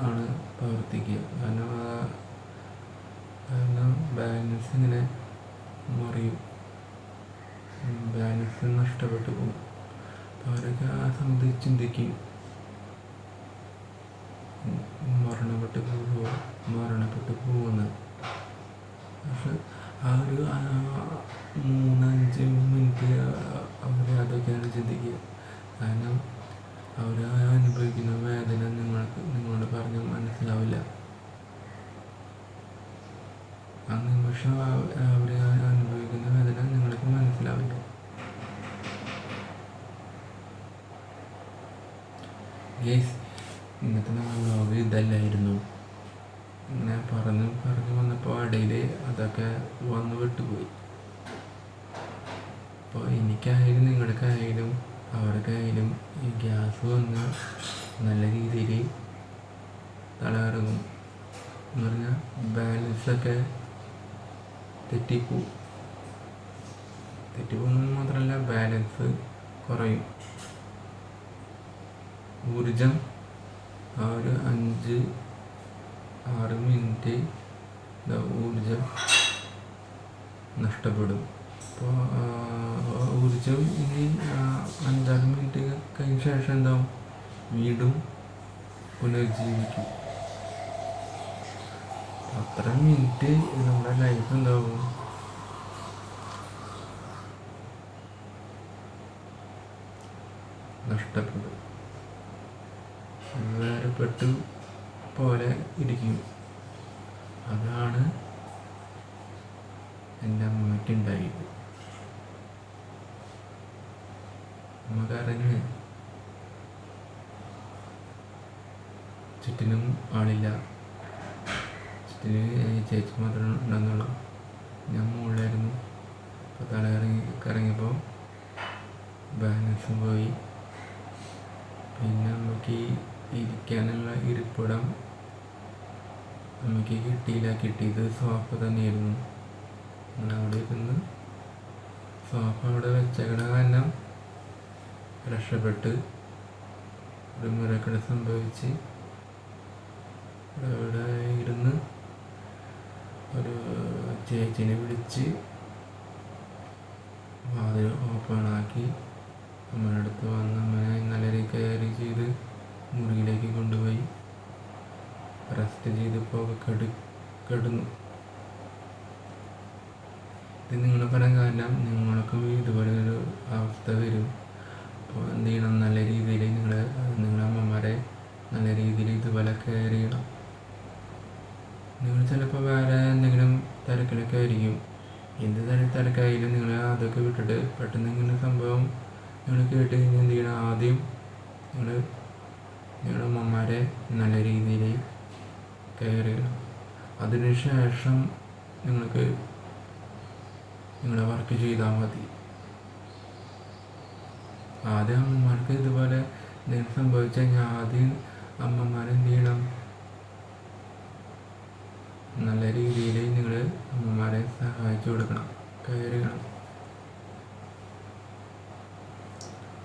ആണ് പ്രവർത്തിക്കുക. കാരണം ബാലൻസ് ഇങ്ങനെ മറിയും, ബാലൻസ് നഷ്ടപ്പെട്ടു പോകും. അപ്പോൾ അവരൊക്കെ ആ സമയത്ത് ചിന്തിക്കും, മരണപ്പെട്ടു പോകുന്നത്. പക്ഷെ ആ ഒരു 3-5 മിനിറ്റ് അവർ അതൊക്കെയാണ് ചിന്തിക്കുക. കാരണം അവർ അനുഭവിക്കുന്ന വേദന നിങ്ങളോട് പറഞ്ഞ് മനസ്സിലാവില്ല. ആ നിമിഷം അവർ അനുഭവിക്കുന്ന വേദന നിങ്ങൾക്ക് മനസ്സിലാവില്ല. ഇന്നത്തെ വ്ലോഗ് ഇതല്ലായിരുന്നു. ഇങ്ങനെ പറഞ്ഞു വന്നപ്പോൾ ഇടയിൽ അതൊക്കെ വന്ന് വിട്ടുപോയി. അപ്പോൾ എനിക്കായാലും നിങ്ങൾക്കായാലും അവർക്കായാലും ഈ ഗ്യാസ് വന്ന് നല്ല രീതിയിൽ തലകറങ്ങും എന്ന് പറഞ്ഞാൽ ബാലൻസൊക്കെ തെറ്റിപ്പോകുന്നത് മാത്രമല്ല, ബാലൻസ് കുറയും. ഊർജം ആ ഒരു 5-6 മിനിറ്റ് ഊർജം നഷ്ടപ്പെടും. അപ്പോൾ ഊർജം ഇനി 5-6 മിനിറ്റ് കഴിഞ്ഞ ശേഷം എന്താവും, വീണ്ടും പുനർജീവിക്കും. അത്ര മിനിറ്റ് നമ്മുടെ ലൈഫ് എന്താവും, നഷ്ടപ്പെടും, വേർപെട്ടു പോലെ ഇരിക്കും. അതാണ് എൻ്റെ അമ്മയ്ക്കുണ്ടായത്. അമ്മ കരഞ്ഞ്, ചുറ്റിനും ആളില്ല, ചുറ്റിന് ചേച്ചി മാത്രമേ ഉണ്ടെന്നുള്ളൂ. ഞാൻ മുകളിലായിരുന്നു. അപ്പോൾ കറങ്ങിയപ്പോൾ ബാലൻസും പോയി. പിന്നെ അമ്മയ്ക്ക് ഇരിക്കാനുള്ള ഇരിപ്പിടം അമ്മയ്ക്ക് കിട്ടിയത് സോഫ തന്നെയായിരുന്നു. അവിടെ ഇരുന്ന് സോഫ അവിടെ വെച്ചേക്കണ കാരണം രക്ഷപ്പെട്ട് ഒരു മിറക്കിൾ സംഭവിച്ച് അവിടെ ഇരുന്ന് ഒരു ചേച്ചിനെ വിളിച്ച് വാതിൽ ഓപ്പണാക്കി അമ്മയുടെ അടുത്ത് വന്ന് അമ്മനെ നല്ല കെയർ ചെയ്ത് മുറിയിലേക്ക് കൊണ്ടുപോയി റെസ്റ്റ് ചെയ്തപ്പോൾ കിടന്നു. ഇത് നിങ്ങൾ പറയാൻ കാരണം നിങ്ങൾക്കും ഇതുപോലെ ഒരു അവസ്ഥ വരും. അപ്പോൾ എന്ത് ചെയ്യണം, നല്ല രീതിയിൽ നിങ്ങളെ അമ്മമാരെ നല്ല രീതിയിൽ ഇതുപോലെ കെയർ ചെയ്യണം. നിങ്ങൾ ചിലപ്പോൾ വേറെ എന്തെങ്കിലും തിരക്കിലൊക്കെ ആയിരിക്കും. എന്ത് തിരക്കായാലും നിങ്ങൾ അതൊക്കെ വിട്ടിട്ട് പെട്ടെന്ന് ഇങ്ങനെ സംഭവം നിങ്ങൾ കേട്ട് കഴിഞ്ഞാൽ എന്ത് ചെയ്യണം, ആദ്യം നിങ്ങളുടെ അമ്മമാരെ നല്ല രീതിയിൽ കെയർ ചെയ്യണം. അതിനുശേഷം നിങ്ങൾക്ക് നിങ്ങളെ വർക്ക് ചെയ്താൽ മതി. ആദ്യം അമ്മമാർക്ക് ഇതുപോലെ എന്തെങ്കിലും സംഭവിച്ചു കഴിഞ്ഞാൽ ആദ്യം അമ്മമാരെന്ത് ചെയ്യണം, നല്ല രീതിയിൽ നിങ്ങൾ അമ്മമാരെ സഹായിച്ചു കൊടുക്കണം, കെയർ ചെയ്യണം.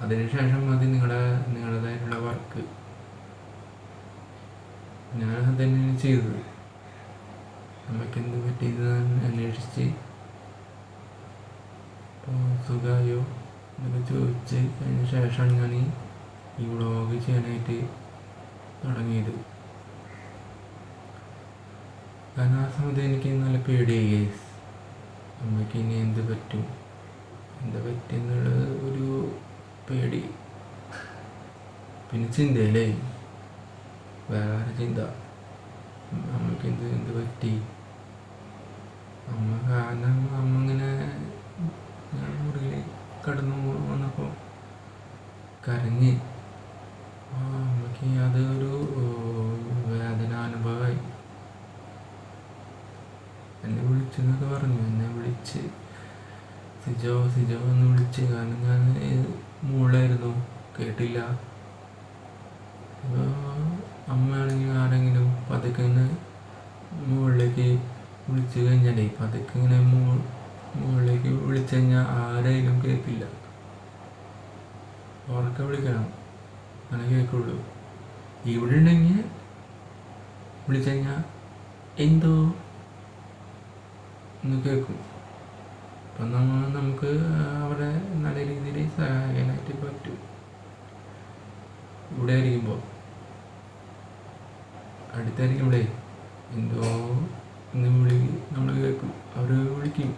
അതിനുശേഷം മതി നിങ്ങളുടേതായിട്ടുള്ള വർക്ക്. ഞാൻ അതുതന്നെയാണ് ചെയ്തത്. അമ്മയ്ക്ക് എന്ത് പറ്റിയതെന്ന് അന്വേഷിച്ച് ഇപ്പോൾ സുഖമായോ എന്നൊക്കെ ചോദിച്ച് അതിന് ശേഷമാണ് ഞാൻ ഈ വ്ളോഗ് ചെയ്യാനായിട്ട് തുടങ്ങിയത്. കാരണം ആ സമയത്ത് എനിക്ക് നല്ല പേടിയായി. അമ്മയ്ക്ക് ഇനി എന്ത് പറ്റിയെന്നുള്ളത് ഒരു പേടി. പിന്നെ ചിന്തയിലേ വേറെ ചിന്ത, അമ്മയ്ക്ക് എന്ത് പറ്റി. കാരണം അമ്മ ഇങ്ങനെ ഞാൻ മുറിയിൽ കടന്നു വന്നപ്പോൾ കരഞ്ഞ് അമ്മയ്ക്ക് അതൊരു വേദനാനുഭവമായി. എന്നെ വിളിച്ചെന്നൊക്കെ പറഞ്ഞു. എന്നെ വിളിച്ച് സിജോ എന്ന് വിളിച്ച്. കാരണം ഞാൻ മുകളിലായിരുന്നു, കേട്ടില്ല. അമ്മയാണെങ്കിൽ ആരെങ്കിലും പതുക്കെ ഇങ്ങനെ മുകളിലേക്ക് വിളിച്ചു കഴിഞ്ഞാലേ പതുക്കെ ഇങ്ങനെ മുകളിലേക്ക് വിളിച്ചു കഴിഞ്ഞാൽ ആരെയും കേൾക്കില്ല. ഉറക്കെ വിളിക്കണം, അങ്ങനെ കേൾക്കുള്ളൂ. ഇവിടെ ഉണ്ടെങ്കിൽ വിളിച്ചു കഴിഞ്ഞാൽ എന്തോ എന്ന് കേൾക്കും. അപ്പം നമുക്ക് അവരെ നല്ല രീതിയിൽ സഹായിക്കാനായിട്ട് പറ്റും ഇവിടെ ആയിരിക്കുമ്പോൾ. അടുത്തായിരിക്കുമ്പോഴേ എന്തോ നമ്മൾ കേൾക്കും, അവർ വിളിക്കും.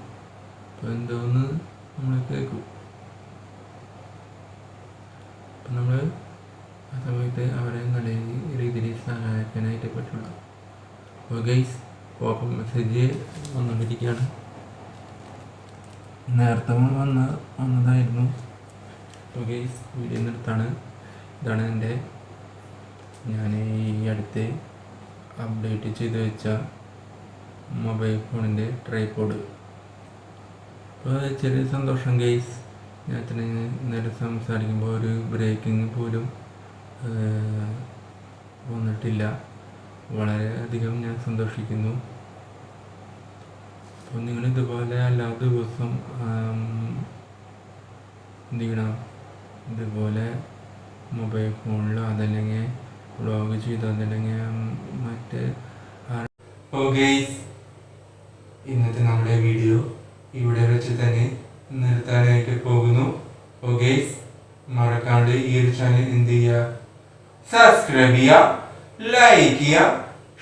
അപ്പോൾ എന്തോന്ന് നമ്മൾ കേൾക്കും. അപ്പം നമ്മൾ ആ സമയത്ത് അവരെ നല്ല രീതിയിൽ സഹായിക്കാനായിട്ട് പറ്റുള്ളൂ. അപ്പോൾ ഗൈസ് ഓപ്പൺ മെസ്സേജ് വന്നുകൊണ്ടിരിക്കുകയാണ്. നേരത്തെ വന്നതായിരുന്നു. അപ്പോൾ ഗൈസ് വീഡിയോ നിർത്താണ്. ഇതാണ് ഞാൻ ഈ അടുത്ത് അപ്ഡേറ്റ് ചെയ്ത് വെച്ച മൊബൈൽ ഫോണിൻ്റെ ട്രൈപോഡ്. അപ്പോൾ ചെറിയ സന്തോഷം ഗൈസ്. ഞാൻ നേരെ സംസാരിക്കുമ്പോൾ ഒരു ബ്രേക്കിംഗ് പോലും വന്നിട്ടില്ല. വളരെ അധികം ഞാൻ സന്തോഷിക്കുന്നു. അപ്പോൾ നിങ്ങൾ ഇതുപോലെ എല്ലാ ദിവസവും എന്ത് ചെയ്യണം, ഇതുപോലെ മൊബൈൽ ഫോണിലോ അതല്ലെങ്കിൽ വ്ളോഗ് ചെയ്തോ അതല്ലെങ്കിൽ മറ്റേ. ഗൈസ് ഇന്നത്തെ നമ്മുടെ വീഡിയോ ഇവിടെ വെച്ച് തന്നെ നിർത്താനായിട്ട് പോകുന്നു. ഗൈസ് മറക്കാണ്ട് ഈ ഒരു ചാനൽ എന്ത് ചെയ്യുക, സബ്സ്ക്രൈബ് ചെയ്യുക, ലൈക്ക് ചെയ്യുക,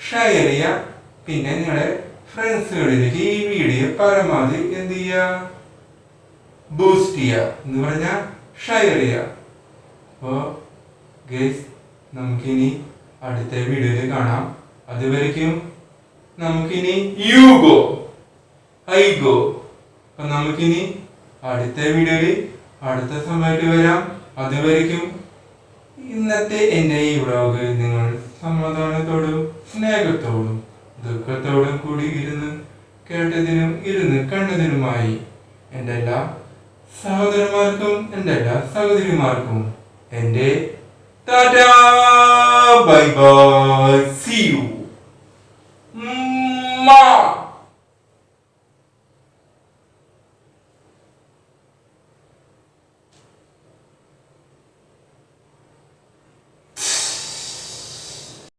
ഷെയർ ചെയ്യുക. പിന്നെ നിങ്ങളുടെ ഫ്രണ്ട്സുകളിലേക്ക് ഈ വീഡിയോ പരമാവധി എന്ത് ചെയ്യുക, ബൂസ്റ്റ് ചെയ്യുക എന്ന് പറഞ്ഞാൽ ഷെയർ ചെയ്യുക. അപ്പോൾ ഗൈസ് നമുക്കിനി അടുത്ത വീഡിയോയിൽ കാണാം. അതുവരയ്ക്കും നമുക്കിനി യു ഗോ ഐ ഗോ. അപ്പം നമുക്കിനി അടുത്ത വീഡിയോയിൽ അടുത്ത സമയത്ത് വരാം. അതുവരയ്ക്കും ഇന്നത്തെ എൻ്റെ ഈ വ്ളോഗ് നിങ്ങൾ സമാധാനത്തോടും സ്നേഹത്തോടും ദുഃഖത്തോടും കൂടി കേട്ടതിനും കണ്ടതിനുമായി എൻ്റെ എല്ലാ സഹോദരന്മാർക്കും എൻ്റെ എല്ലാ സഹോദരിമാർക്കും എൻ്റെ tata bye bye, see U.